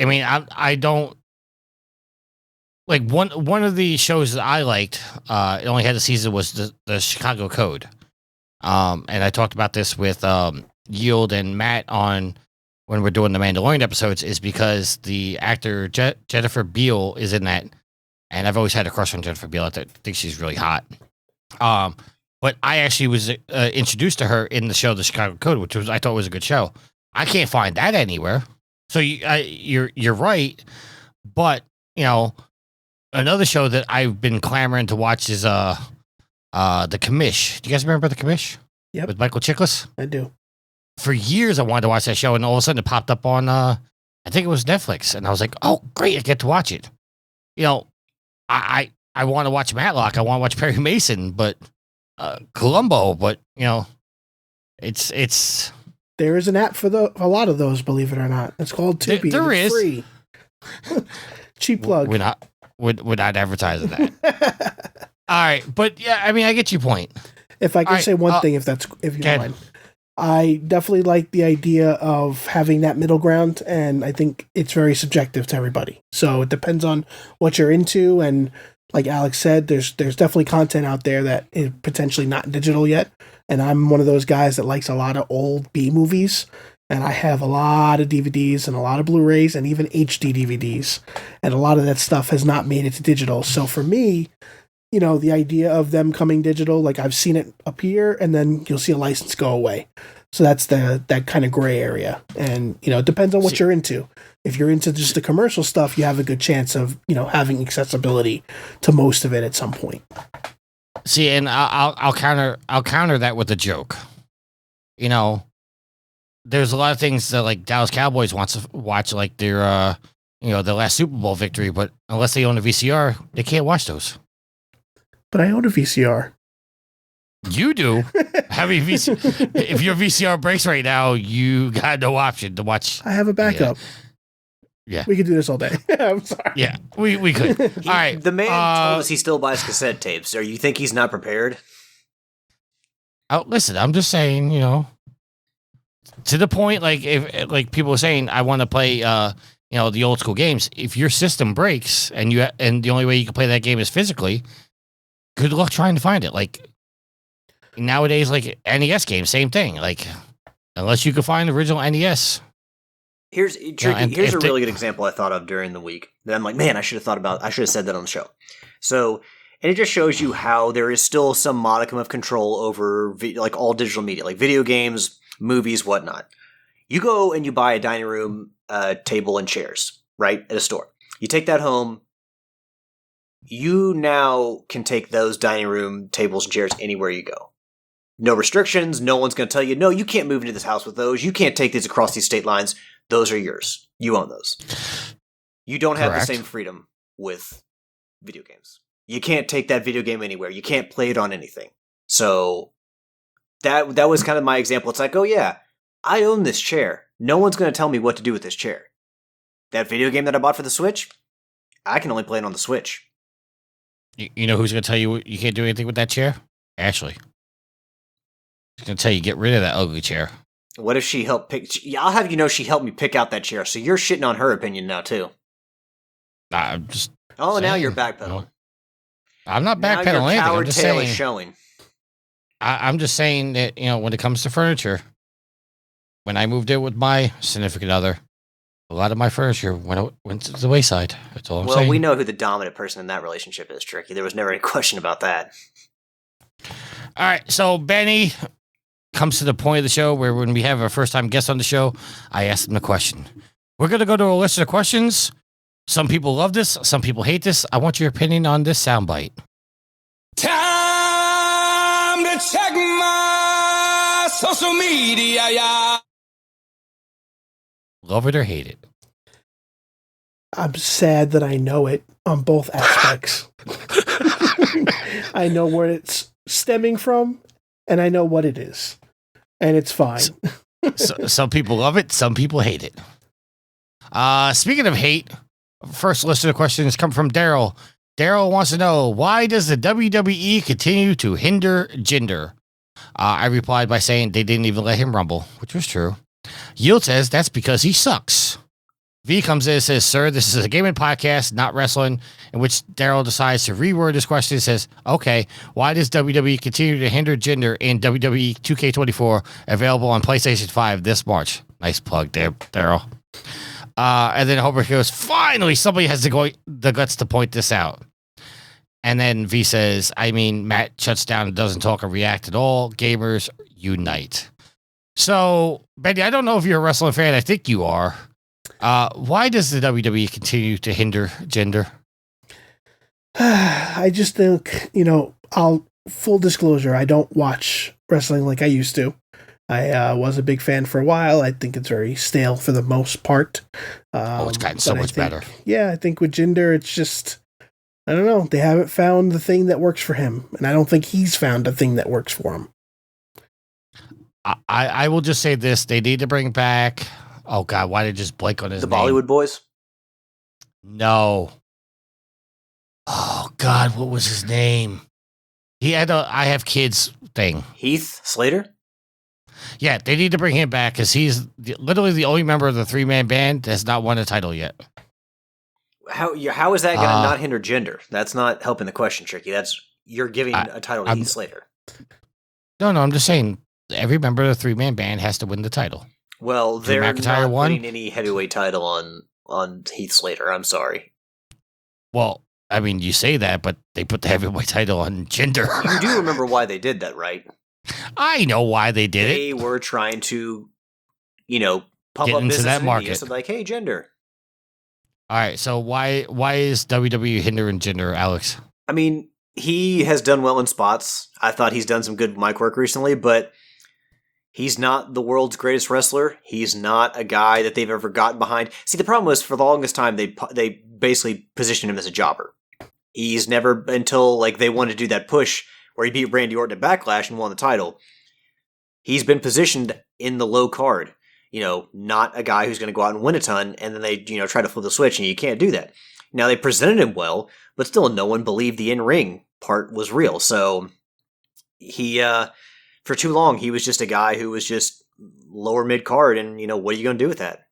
I mean, I don't like one of the shows that I liked. It only had a season, was the Chicago Code, and I talked about this with Yield and Matt on. When we're doing the Mandalorian episodes, is because the actor Jennifer Beal is in that, and I've always had a crush on Jennifer Beal. I think she's really hot. But I actually was introduced to her in the show The Chicago Code, which I thought was a good show. I can't find that anywhere. So you're right, but another show that I've been clamoring to watch is The Commish. Do you guys remember The Commish? Yep. With Michael Chiklis? I do. For years, I wanted to watch that show, and all of a sudden it popped up on, I think it was Netflix, and I was like, oh, great, I get to watch it. I want to watch Matlock, I want to watch Perry Mason, but Columbo, but, it's... There is an app for a lot of those, believe it or not. It's called Tubi. There is. Free. Cheap plug. We're not advertising that. All right, but yeah, I mean, I get your point. If I can say one thing, if you don't mind. I definitely like the idea of having that middle ground, and I think it's very subjective to everybody. So it depends on what you're into, and like Alex said, there's definitely content out there that is potentially not digital yet, and I'm one of those guys that likes a lot of old B movies, And I have a lot of DVDs and a lot of Blu-rays and even HD DVDs. And a lot of that stuff has not made it to digital. So for me, you know, the idea of them coming digital, like I've seen it appear and then you'll see a license go away. So that's that kind of gray area. And, you know, it depends on what you're into. If you're into just the commercial stuff, you have a good chance of, you know, having accessibility to most of it at some point. See, and I'll counter that with a joke. You know, there's a lot of things that like Dallas Cowboys wants to watch, like their you know, their last Super Bowl victory, but unless they own a VCR, they can't watch those. But I own a VCR. You do. Having if your VCR breaks right now, you got no option to watch. I have a backup. Yeah. We could do this all day. I'm sorry. Yeah, we could. All right. The man told us he still buys cassette tapes. Or you think he's not prepared? Oh, listen, I'm just saying, you know, to the point, like if like people are saying, I want to play, you know, the old school games. If your system breaks and the only way you can play that game is physically, good luck trying to find it. Like nowadays, like NES games, same thing. Like unless you can find the original NES. Here's a really good example I thought of during the week that I'm like, man, I should have said that on the show. So, and it just shows you how there is still some modicum of control over like all digital media, like video games, movies, whatnot. You go and you buy a dining room table and chairs, right, at a store. You take that home. You now can take those dining room tables and chairs anywhere you go. No restrictions. No one's going to tell you, no, you can't move into this house with those. You can't take these across these state lines. Those are yours. You own those. You don't have the same freedom with video games. You can't take that video game anywhere. You can't play it on anything. So that was kind of my example. It's like, oh yeah, I own this chair. No one's going to tell me what to do with this chair. That video game that I bought for the Switch, I can only play it on the Switch. You know who's going to tell you you can't do anything with that chair? Ashley. She's going to tell you get rid of that ugly chair. What if she helped pick... I'll have you know she helped me pick out that chair, so you're shitting on her opinion now, too. I'm just... Oh, saying, now you're backpedaling. No, I'm not backpedaling anything. I'm Coward just tail saying... is showing. I'm just saying that, you know, when it comes to furniture, when I moved in with my significant other, a lot of my furniture went to the wayside. That's all I'm saying. Well, we know who the dominant person in that relationship is, Tricky. There was never any question about that. All right, so Benny comes to the point of the show where when we have our first time guest on the show, I ask him a question. We're going to go to a list of questions. Some people love this. Some people hate this. I want your opinion on this soundbite. Time to check my social media, yeah. Love it or hate it? I'm sad that I know it on both aspects. I know where it's stemming from, and I know what it is. And it's fine. So, some people love it, some people hate it. Speaking of hate, first list of questions come from Daryl. Daryl wants to know, why does the WWE continue to hinder Jinder? I replied by saying they didn't even let him rumble, which was true. Yield says that's because he sucks. V comes in and says, sir, this is a gaming podcast, not wrestling, in which Daryl decides to reword his question and says, okay, why does WWE continue to hinder Jinder in WWE 2K24 available on PlayStation 5 this March? Nice plug there, Daryl. And then Homer goes, finally, somebody has the guts to point this out. And then V says, I mean, Matt shuts down and doesn't talk or react at all. Gamers unite. So, Benny, I don't know if you're a wrestling fan. I think you are. Why does the WWE continue to hinder Jinder? I just think, you know, full disclosure, I don't watch wrestling like I used to. I was a big fan for a while. I think it's very stale for the most part. It's gotten so much better. Yeah, I think with Jinder, it's just, I don't know. They haven't found the thing that works for him. And I don't think he's found a thing that works for him. I will just say this. They need to bring back... Oh, God, why did I just blank on his name? The Bollywood Boys? No. Oh, God, what was his name? He had a I Have Kids thing. Heath Slater? Yeah, they need to bring him back because he's literally the only member of the three-man band that's not won a title yet. How is that going to not hinder Jinder? That's not helping the question, Tricky. You're giving a title to Heath Slater. No, I'm just saying every member of the three-man band has to win the title. Well, they're McIntyre not won? putting any heavyweight title on Heath Slater. I'm sorry. Well, I mean, you say that, but they put the heavyweight title on Jinder. You do remember why they did that, right? I know why they did it. They were trying to, pump Get up into business that in market. India. So like, hey, Jinder. All right, so why is WWE hindering Jinder, Alex? I mean, he has done well in spots. I thought he's done some good mic work recently, but he's not the world's greatest wrestler. He's not a guy that they've ever gotten behind. See, the problem was for the longest time they basically positioned him as a jobber. He's never, until like they wanted to do that push where he beat Randy Orton at Backlash and won the title. He's been positioned in the low card. Not a guy who's going to go out and win a ton, and then they, try to flip the switch, and you can't do that. Now, they presented him well, but still no one believed the in-ring part was real. So he, for too long, he was just a guy who was just lower mid-card, and, what are you going to do with that?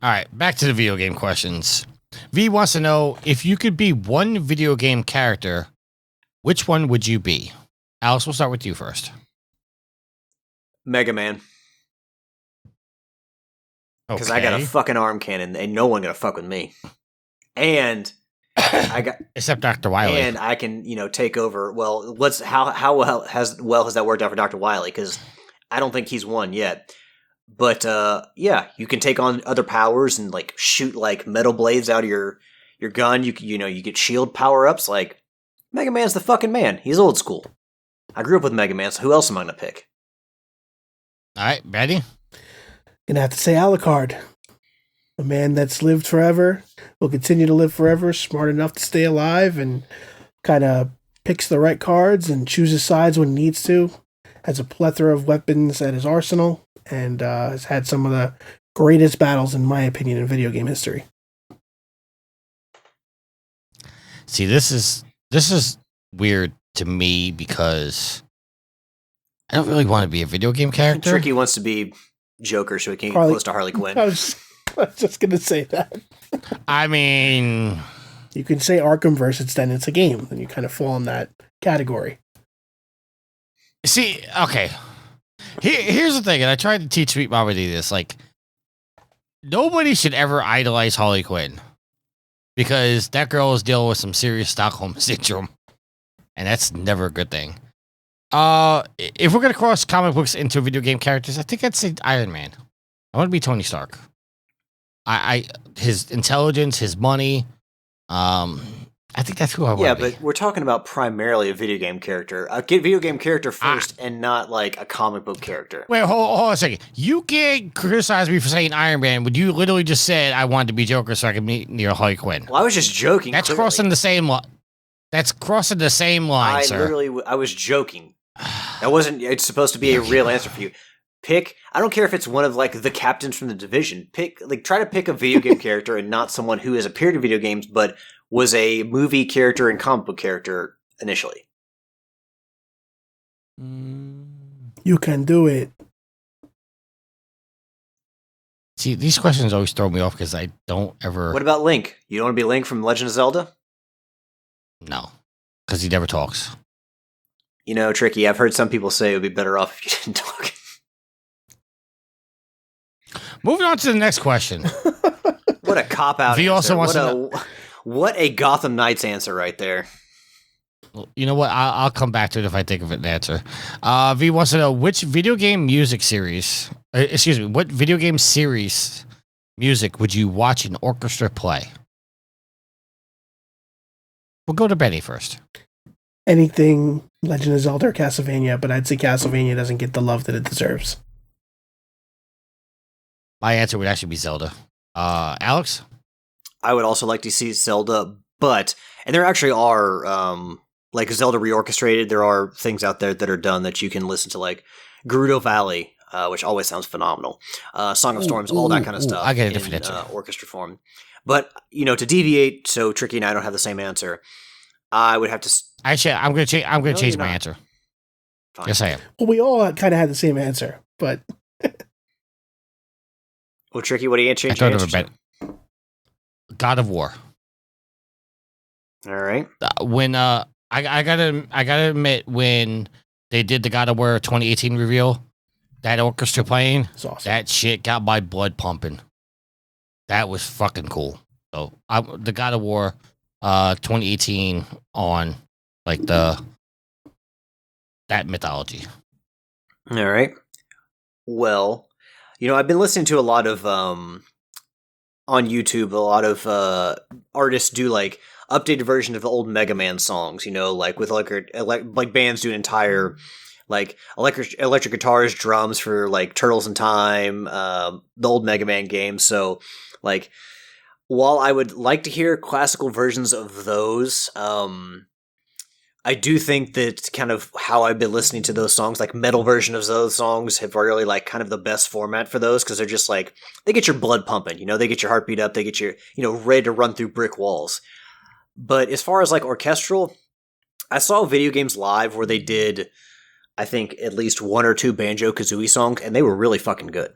All right, back to the video game questions. V wants to know, if you could be one video game character, which one would you be? Alex, we'll start with you first. Mega Man. Because Okay. I got a fucking arm cannon, and no one gonna fuck with me. And I got, except Dr. Wily. and I can, take over. Well, how well has that worked out for Dr. Wily? Because I don't think he's won yet. But yeah, you can take on other powers and like shoot like metal blades out of your gun. You get shield power ups. Like Mega Man's the fucking man. He's old school. I grew up with Mega Man, so who else am I gonna pick? All right, Betty. Gonna have to say Alucard. A man that's lived forever, will continue to live forever, smart enough to stay alive, and kind of picks the right cards and chooses sides when he needs to. Has a plethora of weapons at his arsenal, and has had some of the greatest battles, in my opinion, in video game history. See, this is weird to me because I don't really want to be a video game character. Tricky wants to be Joker, so he can get close to Harley Quinn. I was just gonna say that. I mean, You can say Arkhamverse, it's a game, and you kind of fall in that category. see, okay. Here's the thing, and I tried to teach Sweet Mama D this. Like, nobody should ever idolize Harley Quinn because that girl is dealing with some serious Stockholm syndrome, and that's never a good thing. If we're gonna cross comic books into video game characters, I think I'd say Iron Man. I want to be Tony Stark. His intelligence, his money. I think that's who I want. Yeah, but we're talking about primarily a video game character. Get video game character first, and not like a comic book character. Wait, hold on a second. You can't criticize me for saying Iron Man when you literally just said I wanted to be Joker so I could meet near Harley Quinn. Well, I was just joking. That's clearly. crossing the same line. That's crossing the same line, sir. I was joking. That wasn't. It's supposed to be a real answer for you. Pick. I don't care if it's one of like the captains from the division. Try to pick a video game character and not someone who has appeared in video games but was a movie character and comic book character initially. You can do it. See, these questions always throw me off because I don't ever. What about Link? You don't want to be Link from Legend of Zelda? No, because he never talks. Tricky. I've heard some people say it would be better off if you didn't talk. Moving on to the next question. What a cop-out V answer. also wants What a Gotham Knights answer right there. You know what? I'll come back to it if I think of an answer. V wants to know which video game music series, what video game series music would you watch an orchestra play? We'll go to Benny first. Anything Legend of Zelda or Castlevania, but I'd say Castlevania doesn't get the love that it deserves. My answer would actually be Zelda. Alex? I would also like to see Zelda, and there actually are, like Zelda reorchestrated, there are things out there that are done that you can listen to, like Gerudo Valley, which always sounds phenomenal. Song of Storms, all that kind of stuff. I get a different answer. Orchestra form. But, to deviate, so Tricky and I don't have the same answer, I would have to... Actually, I'm going to change you're my not. answer. Fine. Yes, I am. Well, we all kind of had the same answer, but Well, Tricky, what do you I change thought your of a answer bet. God of War. to? All right. When I gotta admit, when they did the God of War 2018 reveal, that orchestra playing, It's awesome. that shit got my blood pumping. That was fucking cool. So the God of War 2018 on like that mythology. All right. Well, I've been listening to a lot of on YouTube. A lot of artists do like updated version of the old Mega Man songs. Like with like bands doing entire like electric guitars, drums for like Turtles in Time, the old Mega Man games. So like, while I would like to hear classical versions of those, I do think that kind of how I've been listening to those songs, like metal version of those songs, have really like kind of the best format for those because they're just like they get your blood pumping, they get your heartbeat up, they get you ready to run through brick walls. But as far as like orchestral, I saw Video Games Live where they did, I think, at least one or two Banjo-Kazooie songs, and they were really fucking good.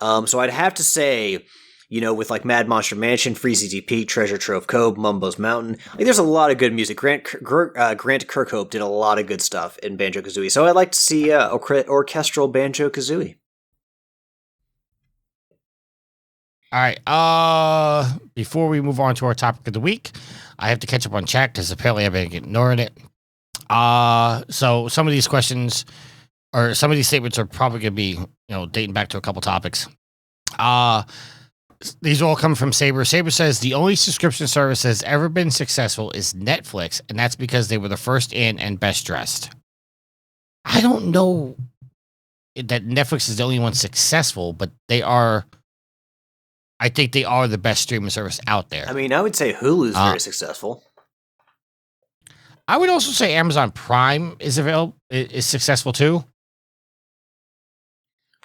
So I'd have to say, with like Mad Monster Mansion, Freezy Pete, Treasure Trove Cove, Mumbo's Mountain, like there's a lot of good music. Grant Kirkhope did a lot of good stuff in Banjo-Kazooie, so I'd like to see orchestral Banjo-Kazooie. All right. Before we move on to our topic of the week, I have to catch up on chat because apparently I've been ignoring it. So some of these questions or some of these statements are probably going to be, dating back to a couple topics. These all come from Saber. Saber says the only subscription service that has ever been successful is Netflix, and that's because they were the first in and best dressed. I don't know that Netflix is the only one successful, but they are. I think they are the best streaming service out there. I mean, I would say Hulu's very successful. I would also say Amazon Prime is successful too.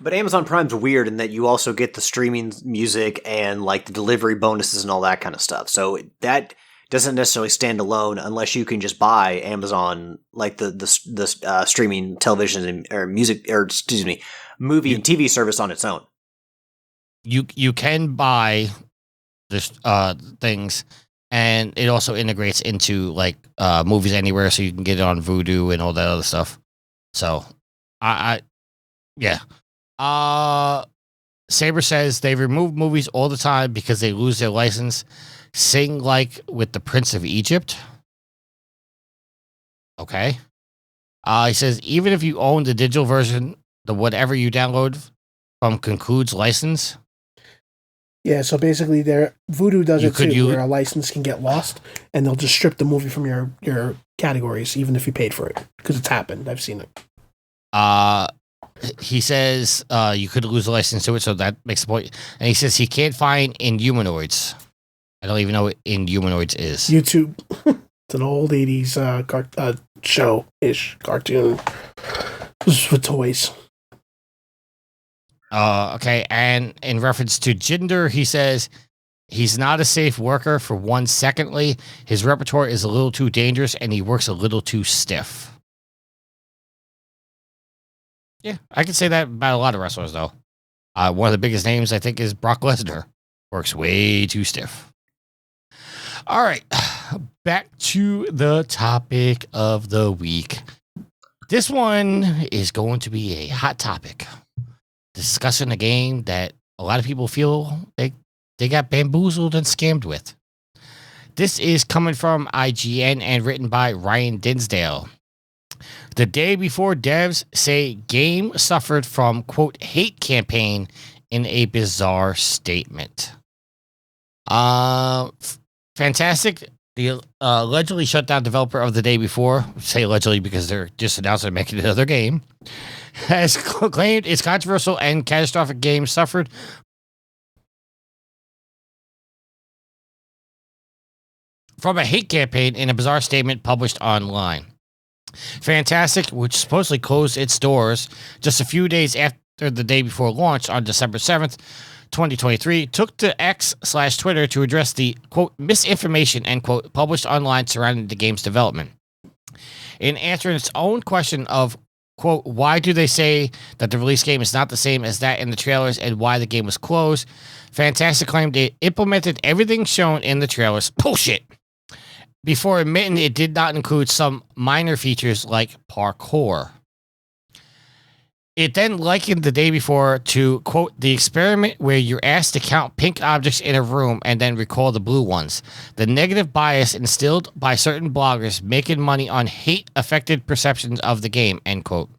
But Amazon Prime's weird in that you also get the streaming music and like the delivery bonuses and all that kind of stuff. So that doesn't necessarily stand alone unless you can just buy Amazon, like the streaming television or music, or excuse me, movie and TV service on its own. You can buy this things, and it also integrates into like Movies Anywhere, so you can get it on Vudu and all that other stuff. So yeah. Saber says they remove movies all the time because they lose their license. Sing like with the Prince of Egypt. Okay. He says even if you own the digital version, the whatever you download from concludes license. Yeah, so basically, Vudu does it too, where a license can get lost, and they'll just strip the movie from your categories, even if you paid for it, because it's happened. I've seen it. He says you could lose a license to it, so that makes the point. And he says he can't find Inhumanoids. I don't even know what Inhumanoids is. YouTube. It's an old 80s show-ish cartoon with toys. Okay, and in reference to gender, he says he's not a safe worker for one. Secondly, his repertoire is a little too dangerous and he works a little too stiff. Yeah, I can say that about a lot of wrestlers, though. One of the biggest names, I think, is Brock Lesnar. Works way too stiff. All right, back to the topic of the week. This one is going to be a hot topic. Discussing a game that a lot of people feel they got bamboozled and scammed with. This is coming from IGN and written by Ryan Dinsdale. The day before, devs say game suffered from, quote, hate campaign in a bizarre statement. Fantastic. The allegedly shut down developer of the day before, say allegedly because they're just announced they're making another game, has claimed its controversial and catastrophic game suffered from a hate campaign in a bizarre statement published online. Fantastic, which supposedly closed its doors just a few days after the day before launch on December 7th, 2023, took to X/Twitter to address the, quote, misinformation, end quote, published online surrounding the game's development. In answering its own question of, quote, why do they say that the release game is not the same as that in the trailers and why the game was closed, Fantastic claimed it implemented everything shown in the trailers, bullshit, before admitting it did not include some minor features like parkour. It then likened the day before to, quote, the experiment where you're asked to count pink objects in a room and then recall the blue ones. The negative bias instilled by certain bloggers making money on hate-affected perceptions of the game, end quote.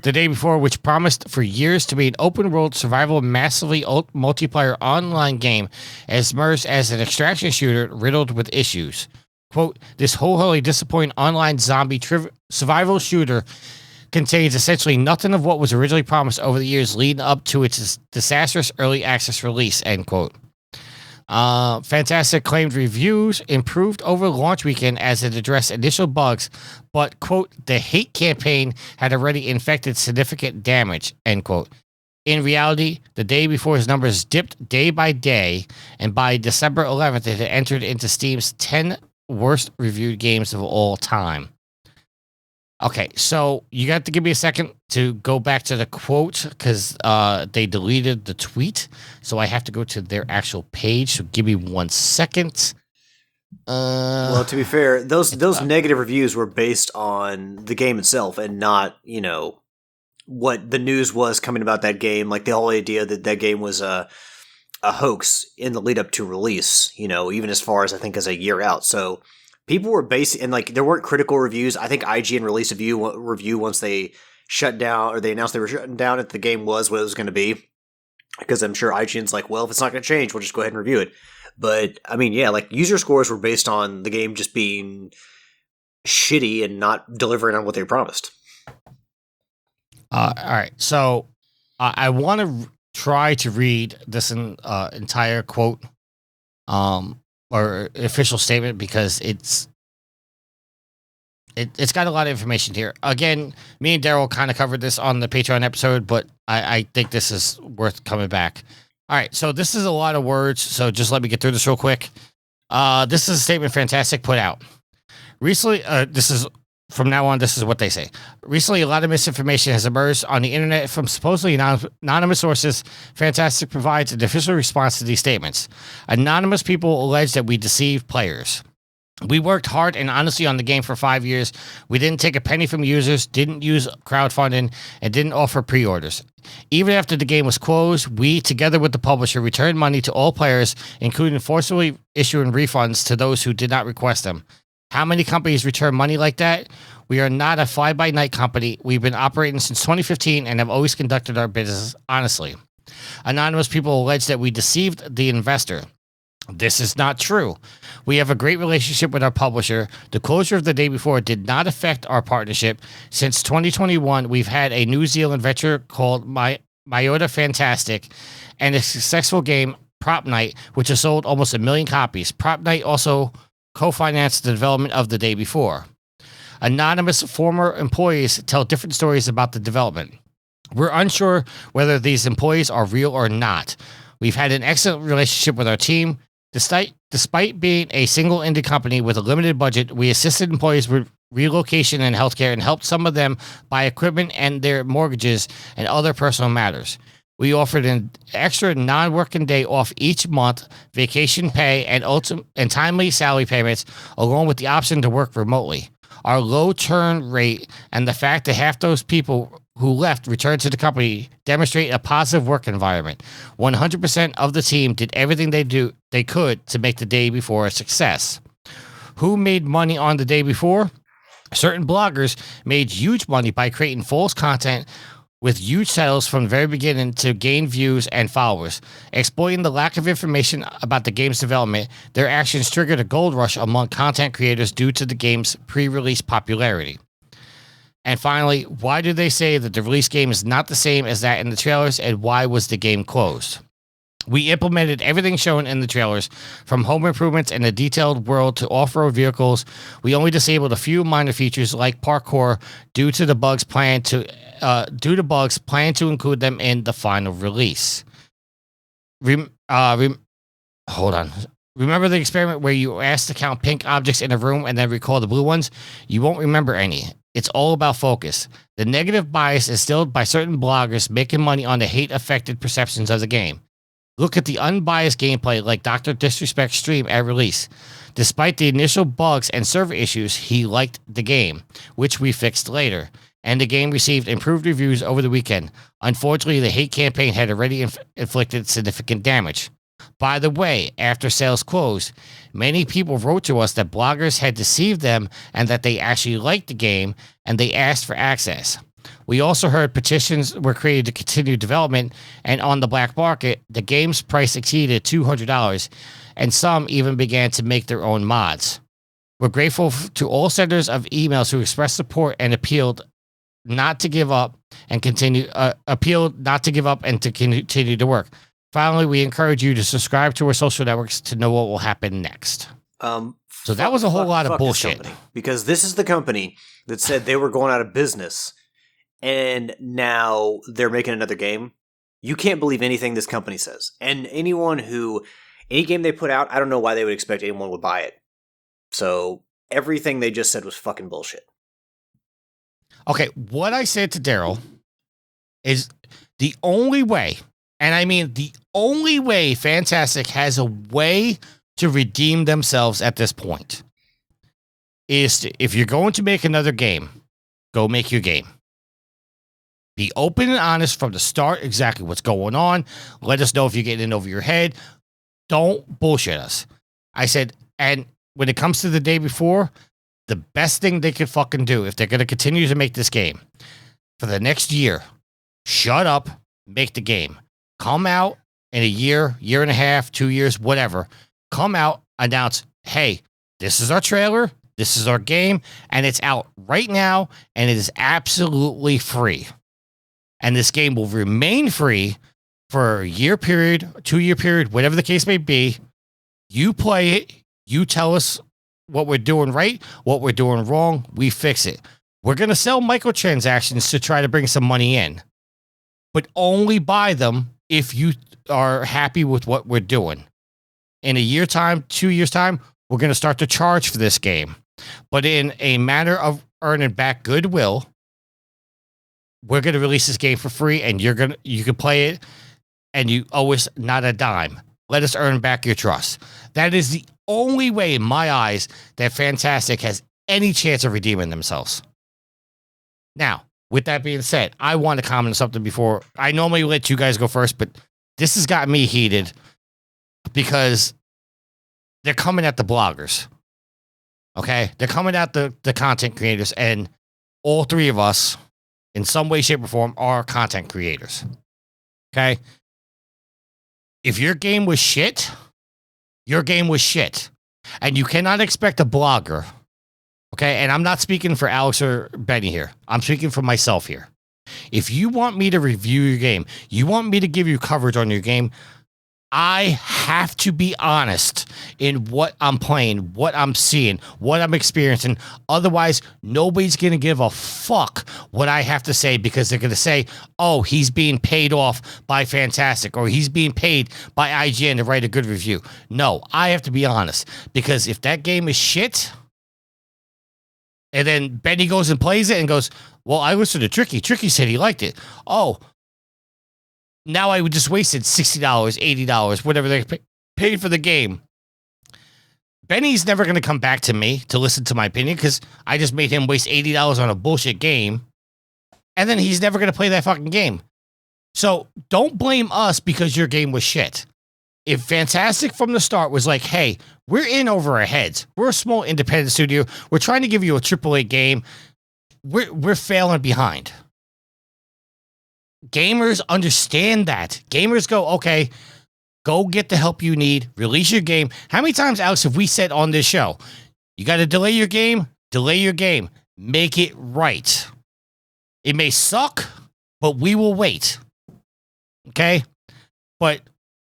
The day before, which promised for years to be an open-world survival, massively multiplayer online game, has emerged as an extraction shooter riddled with issues. Quote, this wholly disappointing online zombie survival shooter contains essentially nothing of what was originally promised over the years leading up to its disastrous early access release, end quote. Fantastic claimed reviews improved over launch weekend as it addressed initial bugs, but, quote, the hate campaign had already infected significant damage, end quote. In reality, the day before his numbers dipped day by day, and by December 11th, it had entered into Steam's 10 worst reviewed games of all time. Okay, so you got to give me a second to go back to the quote because they deleted the tweet. So I have to go to their actual page. So give me 1 second. Well, to be fair, those negative reviews were based on the game itself and not, what the news was coming about that game. Like the whole idea that that game was a hoax in the lead up to release, even as far as I think as a year out. So people were basing, and like there weren't critical reviews. I think IGN released a review once they shut down, or they announced they were shutting down if the game was what it was going to be. Because I'm sure IGN's like, well, if it's not going to change, we'll just go ahead and review it. But I mean, yeah, like user scores were based on the game just being shitty and not delivering on what they promised. All right, so I want to try to read this entire quote, or official statement, because it's got a lot of information here. Again, me and Daryl kind of covered this on the Patreon episode, but I think this is worth coming back. All right, so this is a lot of words, so just let me get through this real quick. This is a statement Fantastic put out. Recently, this is from now on, this is what they say. Recently, a lot of misinformation has emerged on the internet from supposedly anonymous sources. Fantastic provides an official response to these statements. Anonymous people allege that we deceived players. We worked hard and honestly on the game for 5 years. We didn't take a penny from users, didn't use crowdfunding, and didn't offer pre-orders. Even after the game was closed, we, together with the publisher, returned money to all players, including forcibly issuing refunds to those who did not request them. How many companies return money like that? We are not a fly-by-night company. We've been operating since 2015 and have always conducted our business honestly. Anonymous people allege that we deceived the investor. This is not true. We have a great relationship with our publisher. The closure of the day before did not affect our partnership. Since 2021, we've had a New Zealand venture called Myota Fantastic and a successful game, Prop Night, which has sold almost 1 million copies. Prop Night also co-financed the development of the day before. Anonymous former employees tell different stories about the development. We're unsure whether these employees are real or not. We've had an excellent relationship with our team. Despite being a single indie company with a limited budget, we assisted employees with relocation and healthcare and helped some of them buy equipment and their mortgages and other personal matters. We offered an extra non-working day off each month, vacation pay, and timely salary payments, along with the option to work remotely. Our low turn rate and the fact that half those people who left returned to the company demonstrate a positive work environment. 100% of the team did everything they could to make the day before a success. Who made money on the day before? Certain bloggers made huge money by creating false content with huge sales from the very beginning to gain views and followers. Exploiting the lack of information about the game's development, their actions triggered a gold rush among content creators due to the game's pre-release popularity. And finally, why do they say that the release game is not the same as that in the trailers, and why was the game closed? We implemented everything shown in the trailers, from home improvements and a detailed world to off-road vehicles. We only disabled a few minor features like parkour due to bugs planned to include them in the final release. Hold on. Remember the experiment where you were asked to count pink objects in a room and then recall the blue ones? You won't remember any. It's all about focus. The negative bias instilled by certain bloggers making money on the hate-affected perceptions of the game. Look at the unbiased gameplay like Dr. Disrespect's stream at release. Despite the initial bugs and server issues, he liked the game, which we fixed later. and the game received improved reviews over the weekend. Unfortunately, the hate campaign had already inflicted significant damage. By the way, after sales closed, many people wrote to us that bloggers had deceived them and that they actually liked the game and they asked for access. We also heard petitions were created to continue development, and on the black market, the game's price exceeded $200, and some even began to make their own mods. We're grateful to all senders of emails who expressed support and appealed not to give up and continue to continue to work. Finally, we encourage you to subscribe to our social networks to know what will happen next. So that was a whole lot of bullshit. Because this is the company that said they were going out of business, and now they're making another game. You can't believe anything this company says. And any game they put out, I don't know why they would expect anyone would buy it. So everything they just said was fucking bullshit. Okay, what I said to Daryl is the only way, and I mean the only way Fantastic has a way to redeem themselves at this point is if you're going to make another game, go make your game. Be open and honest from the start, exactly what's going on. Let us know if you're getting in over your head. Don't bullshit us. I said, and when it comes to the day before, the best thing they could fucking do, if they're going to continue to make this game for the next year, shut up, make the game. Come out in a year, year and a half, 2 years, whatever. Come out, announce, hey, this is our trailer, this is our game, and it's out right now, and it is absolutely free. And this game will remain free for a year period, 2 year period, whatever the case may be. You play it. You tell us what we're doing right, what we're doing wrong. We fix it. We're going to sell microtransactions to try to bring some money in, but only buy them if you are happy with what we're doing. In a year time, 2 years time, we're going to start to charge for this game, but in a manner of earning back goodwill. We're going to release this game for free, and you can play it, and you owe us not a dime. Let us earn back your trust. That is the only way, in my eyes, that Fantastic has any chance of redeeming themselves. Now, with that being said, I want to comment on something before. I normally let you guys go first, but this has got me heated because they're coming at the bloggers. Okay? They're coming at the content creators, and all three of us, in some way, shape, or form, are content creators. Okay? If your game was shit, your game was shit. And you cannot expect a blogger, okay? And I'm not speaking for Alex or Benny here. I'm speaking for myself here. If you want me to review your game, you want me to give you coverage on your game, I have to be honest in what I'm playing, what I'm seeing, what I'm experiencing. Otherwise, nobody's going to give a fuck what I have to say because they're going to say, oh, he's being paid off by Fantastic or he's being paid by IGN to write a good review. No, I have to be honest because if that game is shit and then Benny goes and plays it and goes, well, I listened to Tricky. Tricky said he liked it. Oh, now I would just wasted $60, $80, whatever they paid for the game. Benny's never going to come back to me to listen to my opinion because I just made him waste $80 on a bullshit game. And then he's never going to play that fucking game. So don't blame us because your game was shit. If Fantastic from the start was like, hey, we're in over our heads. We're a small independent studio. We're trying to give you a AAA game. We're failing behind. Gamers understand that. Gamers go, okay, go get the help you need. Release your game. How many times, Alex, have we said on this show, you got to delay your game? Delay your game. Make it right. It may suck, but we will wait. Okay? But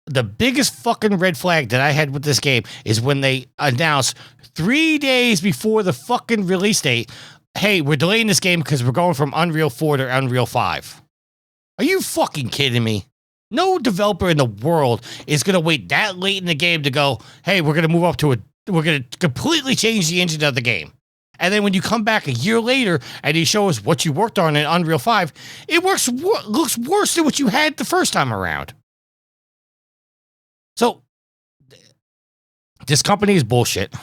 the biggest fucking red flag that I had with this game is when they announced 3 days before the fucking release date, hey, we're delaying this game because we're going from Unreal 4 to Unreal 5. Are you fucking kidding me? No developer in the world is going to wait that late in the game to go, hey, we're going to move up to we're going to completely change the engine of the game. And then when you come back a year later and you show us what you worked on in Unreal 5, it looks worse than what you had the first time around. So, this company is bullshit.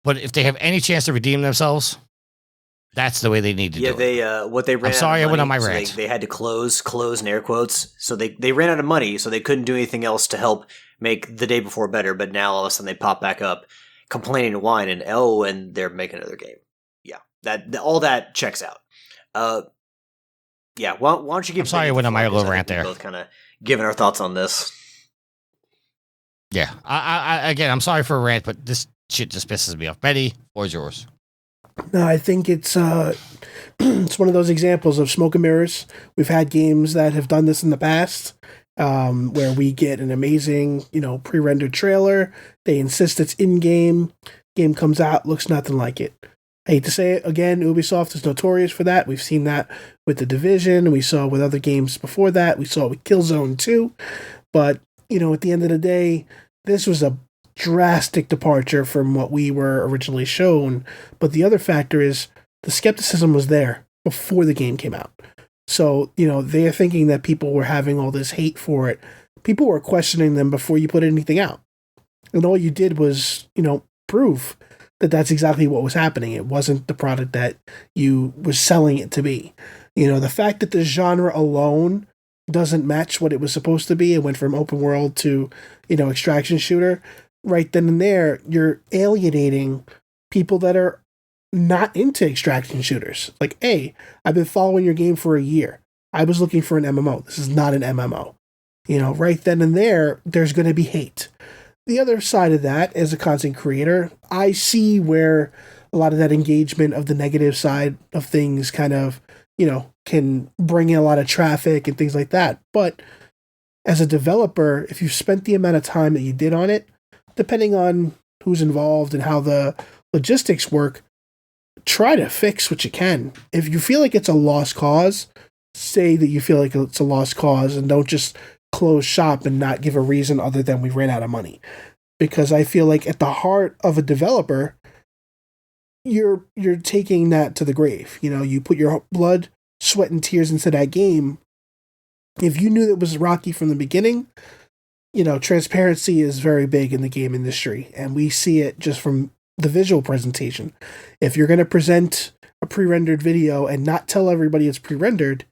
But if they have any chance to redeem themselves, That's the way they need to do it. They what they ran. I'm sorry, out of I went on money, my so rant. they had to close in air quotes. So they ran out of money, so they couldn't do anything else to help make the day before better. But now all of a sudden they pop back up, complaining and whining. And they're making another game. Yeah, all that checks out. Yeah. Why don't you give? I'm sorry, I went on my little rant there. Both kind of giving our thoughts on this. Yeah. Again, I'm sorry for a rant, but this shit just pisses me off. Betty, floor's yours. No, I think it's it's one of those examples of smoke and mirrors. We've had games that have done this in the past, where we get an amazing, pre-rendered trailer. They insist it's in-game. Game comes out, looks nothing like it. I hate to say it again, Ubisoft is notorious for that. We've seen that with The Division. We saw with other games before that. We saw it with Killzone 2. But, at the end of the day, this was a drastic departure from what we were originally shown. But the other factor is the skepticism was there before the game came out. So, they are thinking that people were having all this hate for it. People were questioning them before you put anything out. And all you did was, prove that that's exactly what was happening. It wasn't the product that you were selling it to be. The fact that the genre alone doesn't match what it was supposed to be. It went from open world to, extraction shooter. Right then and there, you're alienating people that are not into extraction shooters. Like, hey, I've been following your game for a year. I was looking for an MMO. This is not an MMO. Right then and there, there's going to be hate. The other side of that, as a content creator, I see where a lot of that engagement of the negative side of things kind of, can bring in a lot of traffic and things like that. But as a developer, if you've spent the amount of time that you did on it, depending on who's involved and how the logistics work, try to fix what you can. If you feel like it's a lost cause, say that you feel like it's a lost cause and don't just close shop and not give a reason other than we ran out of money. Because I feel like at the heart of a developer, you're taking that to the grave. You put your blood, sweat, and tears into that game. If you knew it was rocky from the beginning, transparency is very big in the game industry, and we see it just from the visual presentation. If you're going to present a pre-rendered video and not tell everybody it's pre-rendered,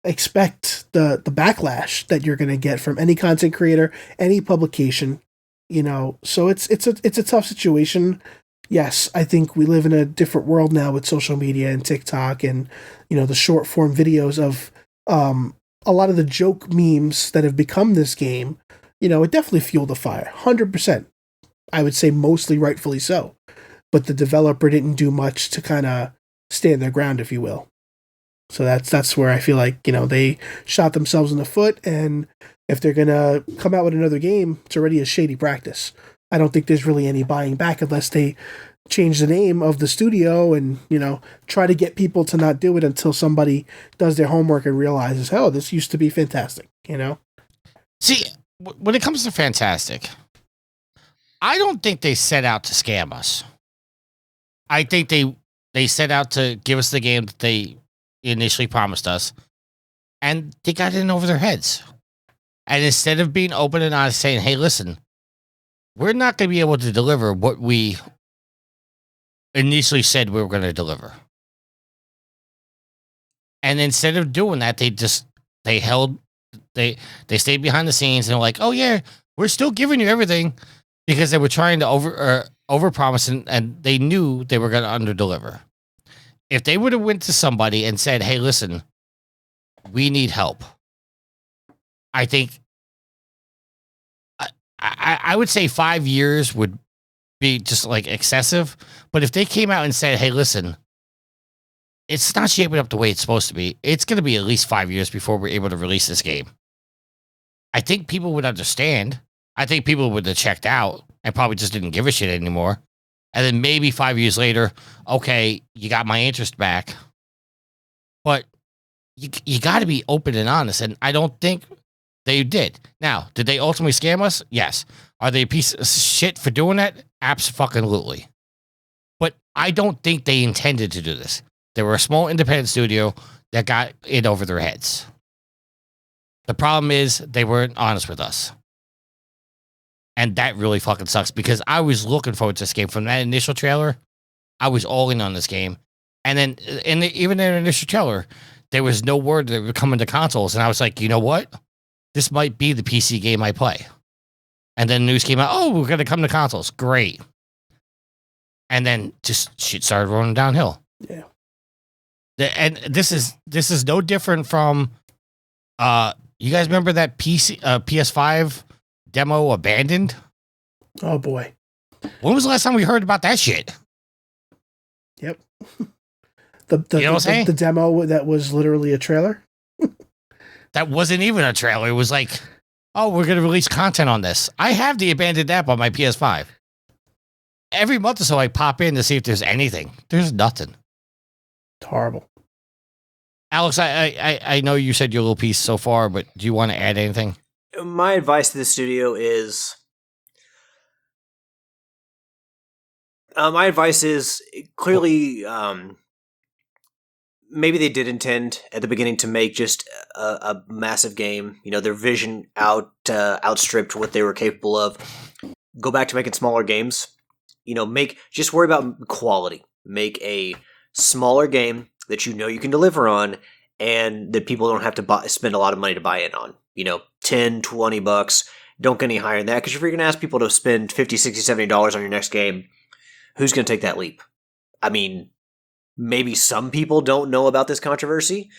expect the backlash that you're going to get from any content creator, any publication, so it's a tough situation. Yes, I think we live in a different world now with social media and TikTok and, the short form videos of, a lot of the joke memes that have become this game. It definitely fueled the fire, 100%. I would say mostly rightfully so. But the developer didn't do much to kind of stand their ground, if you will. So that's where I feel like, they shot themselves in the foot, and if they're going to come out with another game, it's already a shady practice. I don't think there's really any buying back unless they change the name of the studio and, try to get people to not do it until somebody does their homework and realizes, oh, this used to be fantastic, See, when it comes to Fantastic, I don't think they set out to scam us. I think they set out to give us the game that they initially promised us, and they got in over their heads. And instead of being open and honest, saying, hey, listen, we're not going to be able to deliver what we initially said we were going to deliver. And instead of doing that, they stayed behind the scenes and they're like, oh yeah, we're still giving you everything, because they were trying to over promise, and they knew they were going to under deliver. If they would have went to somebody and said, hey, listen, we need help, I think I would say 5 years would be just like excessive. But if they came out and said, hey, listen, it's not shaping up the way it's supposed to be, it's going to be at least 5 years before we're able to release this game, I think people would understand. I think people would have checked out and probably just didn't give a shit anymore. And then maybe 5 years later, okay, you got my interest back. But you got to be open and honest. And I don't think they did. Now, did they ultimately scam us? Yes. Are they a piece of shit for doing that? Absolutely. But I don't think they intended to do this. They were a small independent studio that got in over their heads. The problem is they weren't honest with us. And that really fucking sucks, because I was looking forward to this game. From that initial trailer, I was all in on this game. And then even in the initial trailer, there was no word that it would come into consoles. And I was like, you know what? This might be the PC game I play. And then news came out, oh, we're going to come to consoles. Great. And then just shit started rolling downhill. Yeah. And this is no different from, you guys remember that PS5 demo Abandoned? Oh boy. When was the last time we heard about that shit? Yep. You know what I'm saying? The demo that was literally a trailer. That wasn't even a trailer. It was like, oh, we're going to release content on this. I have the Abandoned app on my PS5. Every month or so, I pop in to see if there's anything. There's nothing. It's horrible. Alex, I know you said your little piece so far, but do you want to add anything? My advice to the studio is... clearly, maybe they did intend at the beginning to make just a massive game. You know, their vision outstripped what they were capable of. Go back to making smaller games. You know, just worry about quality. Make a smaller game that you know you can deliver on and that people don't have to spend a lot of money to buy in on. You know, $10, $20. Don't get any higher than that, because if you're going to ask people to spend $50, $60, $70 on your next game, who's going to take that leap? I mean, maybe some people don't know about this controversy.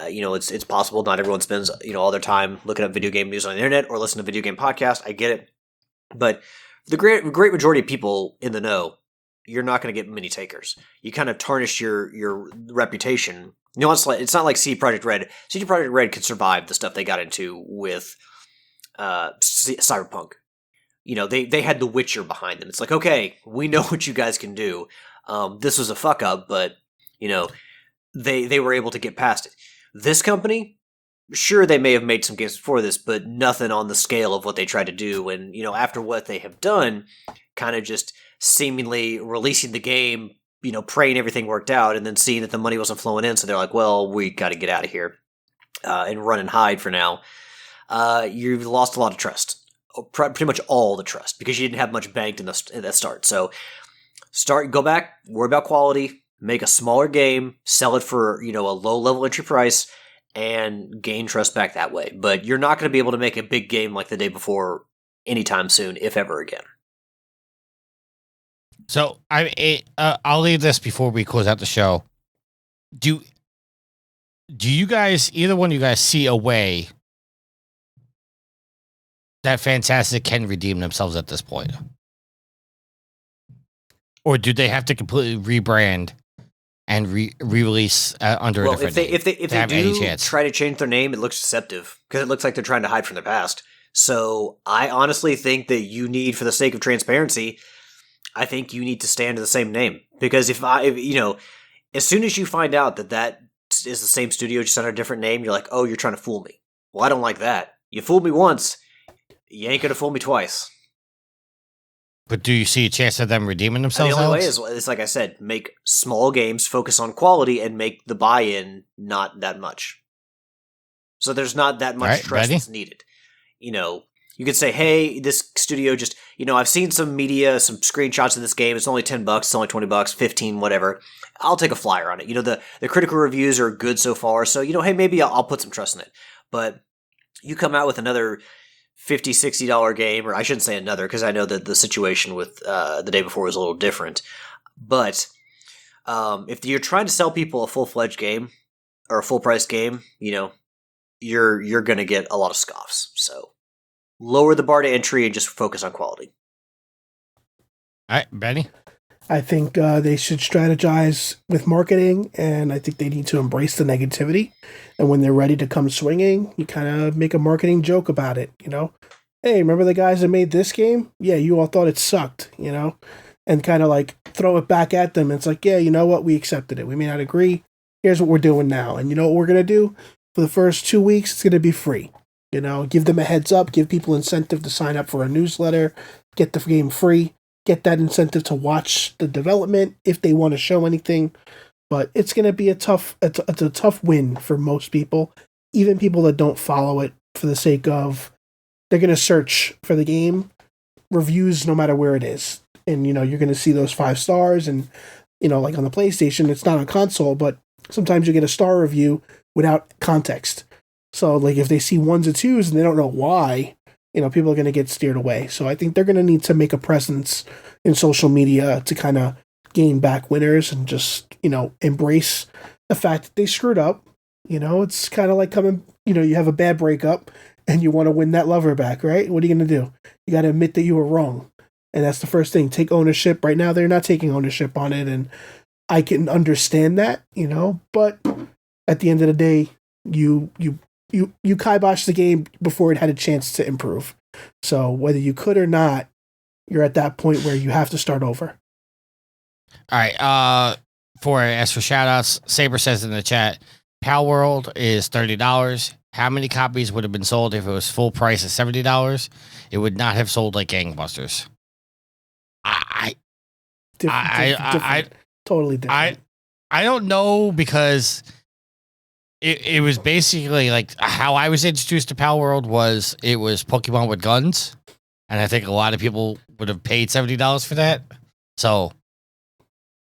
You know, it's possible not everyone spends, you know, all their time looking up video game news on the internet or listen to video game podcasts. I get it. But the great majority of people in the know, you're not going to get many takers. You kind of tarnish your reputation. You know, it's not like CD Projekt Red. CD Projekt Red could survive the stuff they got into with Cyberpunk. You know, they had The Witcher behind them. It's like, okay, we know what you guys can do. This was a fuck up, but, you know, they were able to get past it. This company, sure, they may have made some games before this, but nothing on the scale of what they tried to do. And, you know, after what they have done, kind of just seemingly releasing the game, you know, praying everything worked out, and then seeing that the money wasn't flowing in, so they're like, well, we got to get out of here and run and hide for now. You've lost a lot of trust. Pretty much all the trust, because you didn't have much banked in that start. So go back, worry about quality, make a smaller game, sell it for, you know, a low level entry price, and gain trust back that way. But you're not going to be able to make a big game like the day before anytime soon, if ever again. So I'll leave this before we close out the show. Do you guys, either one of you guys, see a way that Fantastic can redeem themselves at this point? Or do they have to completely rebrand and re-release under a different name? If they do try to change their name, it looks deceptive, because it looks like they're trying to hide from their past. So I honestly think that you need, for the sake of transparency, I think you need to stay under the same name. Because if you know, as soon as you find out that is the same studio just under a different name, you're like, oh, you're trying to fool me. Well, I don't like that. You fooled me once, you ain't gonna fool me twice. But do you see a chance of them redeeming themselves? The only way is, like I said, make small games, focus on quality, and make the buy-in not that much. So there's not that much trust that's needed. You know, you could say, hey, this studio just, you know, I've seen some media, some screenshots of this game. It's only $10, it's only $20, 15, whatever. I'll take a flyer on it. You know, the critical reviews are good so far. So, you know, hey, maybe I'll put some trust in it. But you come out with another $50, $60 game, or I shouldn't say another, because I know that the situation with the day before was a little different. But if you're trying to sell people a full-fledged game or a full-price game, you know, you're going to get a lot of scoffs. So lower the bar to entry and just focus on quality. All right, Benny? I think they should strategize with marketing, and I think they need to embrace the negativity. And when they're ready to come swinging, you kind of make a marketing joke about it, you know? Hey, remember the guys that made this game? Yeah, you all thought it sucked, you know? And kind of like throw it back at them. It's like, yeah, you know what? We accepted it. We may not agree. Here's what we're doing now. And you know what we're going to do? For the first 2 weeks, it's going to be free. You know, give them a heads up, give people incentive to sign up for a newsletter, get the game free, get that incentive to watch the development if they want to show anything. But it's going to be it's a tough win for most people, even people that don't follow it, for the sake of they're going to search for the game reviews no matter where it is. And, you know, you're going to see those 5 stars, and like on the PlayStation, it's not on console, but sometimes you get a star review without context. So like if they see ones and twos and they don't know why, people are going to get steered away. So I think they're going to need to make a presence in social media to kind of gain back winners and just, embrace the fact that they screwed up. It's kind of like coming, you have a bad breakup and you want to win that lover back, right? What are you going to do? You got to admit that you were wrong. And that's the first thing. Take ownership. Right now, they're not taking ownership on it. And I can understand that, but at the end of the day, you kiboshed the game before it had a chance to improve. So whether you could or not, you're at that point where you have to start over. All right. As for shout outs, Saber says in the chat, Pal World is $30. How many copies would have been sold if it was full price of $70? It would not have sold like gangbusters. Totally different. I don't know, because it was basically like how I was introduced to Pal World was it was Pokemon with guns, and I think a lot of people would have paid $70 for that. So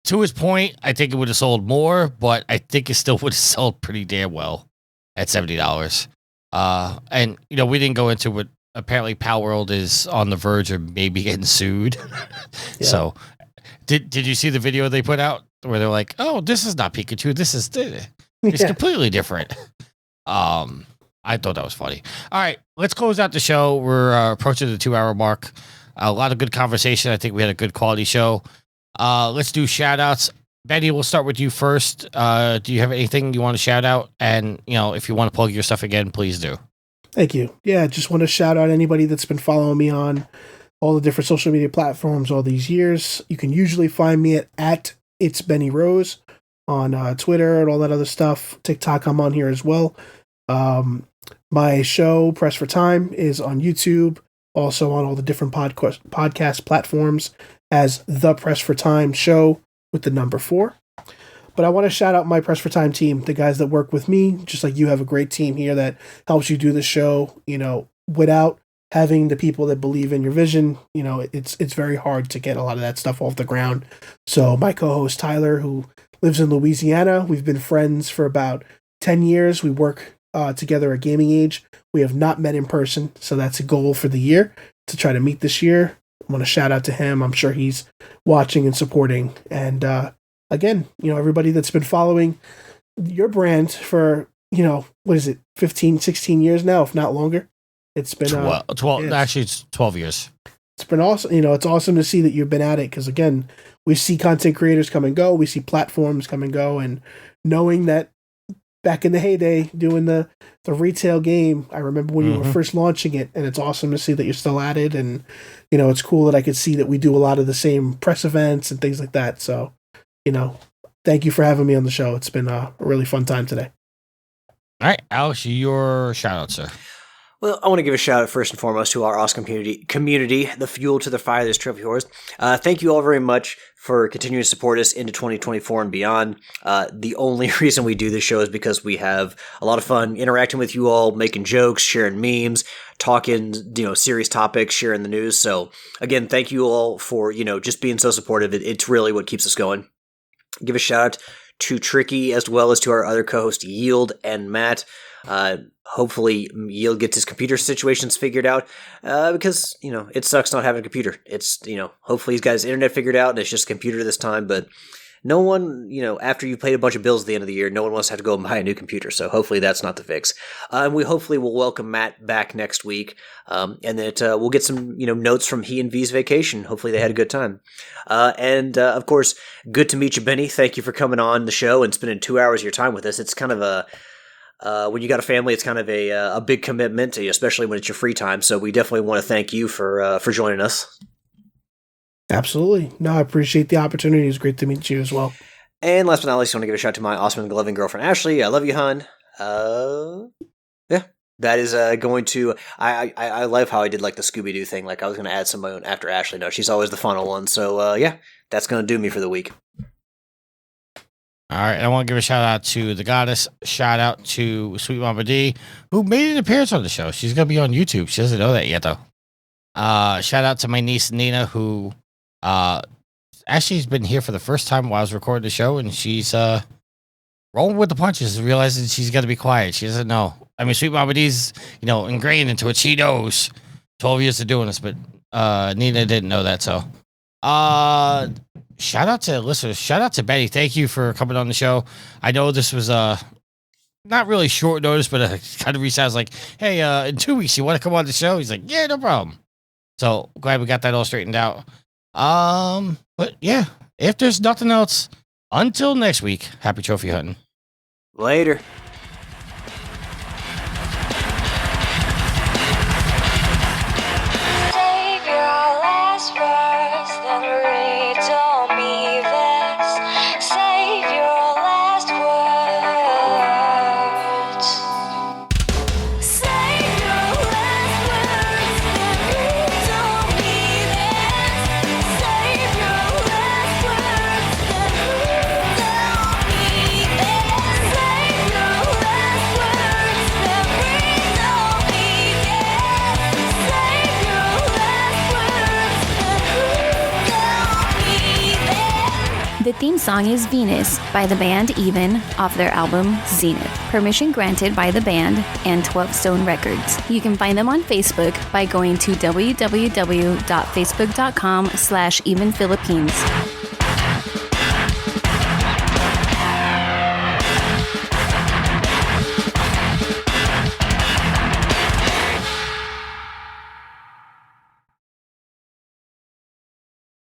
to his point, I think it would have sold more, but I think it still would have sold pretty damn well at $70. And we didn't go into what apparently Pal World is on the verge of maybe getting sued. Yeah. So did you see the video they put out where they're like, oh, this is not Pikachu, this is it's completely different. I thought that was funny. All right, let's close out the show. We're approaching the 2-hour mark. A lot of good conversation. I think we had a good quality show. Let's do shout outs. Betty, we'll start with you first. Do you have anything you want to shout out? And, if you want to plug your stuff again, please do. Thank you. Yeah, just want to shout out anybody that's been following me on all the different social media platforms all these years. You can usually find me at It's Benny Rose on Twitter and all that other stuff. TikTok, I'm on here as well. My show, Press for Time, is on YouTube, also on all the different podcast platforms as The Press for Time Show with the number 4. But I want to shout out my Press for Time team, the guys that work with me, just like you have a great team here that helps you do the show. Without having the people that believe in your vision, it's very hard to get a lot of that stuff off the ground. So my co-host Tyler, who lives in Louisiana, we've been friends for about 10 years. We work together at Gaming Age. We have not met in person, so that's a goal for the year to try to meet this year. I want to shout out to him. I'm sure he's watching and supporting. And again, everybody that's been following your brand for, what is it, 15, 16 years now, if not longer. It's been 12. Actually, it's 12 years. It's been awesome. It's awesome to see that you've been at it, because again, we see content creators come and go. We see platforms come and go, and knowing that back in the heyday doing the retail game, I remember when you were first launching it, and it's awesome to see that you're still at it. And, it's cool that I could see that we do a lot of the same press events and things like that. So, thank you for having me on the show. It's been a really fun time today. All right, Alex, your shout out, sir. Well, I want to give a shout out first and foremost to our awesome community, the fuel to the fire, this trophy horse. Thank you all very much for continuing to support us into 2024 and beyond. The only reason we do this show is because we have a lot of fun interacting with you all, making jokes, sharing memes, talking, serious topics, sharing the news. So again, thank you all for, just being so supportive. It's really what keeps us going. Give a shout out to Tricky as well as to our other co-host Yield and Matt. Hopefully Yield gets his computer situations figured out, because, it sucks not having a computer. It's, hopefully he's got his internet figured out and it's just a computer this time, but no one, after you've paid a bunch of bills at the end of the year, no one wants to have to go and buy a new computer. So hopefully that's not the fix. And we hopefully will welcome Matt back next week. And that we'll get some, notes from he and V's vacation. Hopefully they had a good time. And of course, good to meet you, Benny. Thank you for coming on the show and spending 2 hours of your time with us. It's kind of when you got a family, it's kind of a big commitment, especially when it's your free time. So we definitely want to thank you for joining us. Absolutely. No, I appreciate the opportunity. It's great to meet you as well. And last but not least, I want to give a shout out to my awesome and loving girlfriend, Ashley. I love you, hon. Yeah, that is going to, I love how I did like the Scooby-Doo thing. Like I was going to add some of my own after Ashley. No, she's always the final one. So yeah, that's going to do me for the week. All right, I want to give a shout out to the goddess. Shout out to Sweet Mama D, who made an appearance on the show. She's going to be on YouTube. She doesn't know that yet, though. Shout out to my niece, Nina, who Ashley's been here for the first time while I was recording the show, and she's rolling with the punches, realizing she's got to be quiet. She doesn't know. I mean, Sweet Mama D's, ingrained into it. She knows. 12 years of doing this, but Nina didn't know that. So, shout out to listeners. Shout out to Betty. Thank you for coming on the show. I know this was not really short notice, but kind of reached out. I was like, hey, in 2 weeks, you want to come on the show? He's like, yeah, no problem. So glad we got that all straightened out. But yeah, if there's nothing else, until next week, happy trophy hunting. Later. Save your last words, then read to me this. Save your last words. Save your last words, then read to me this. Save your last words, then read to me this. Save your last words, then read to me this. Save your last words, then read to me this. The theme song is Venus by the band Even off their album Zenith. Permission granted by the band and 12 Stone Records. You can find them on Facebook by going to www.facebook.com/evenphilippines.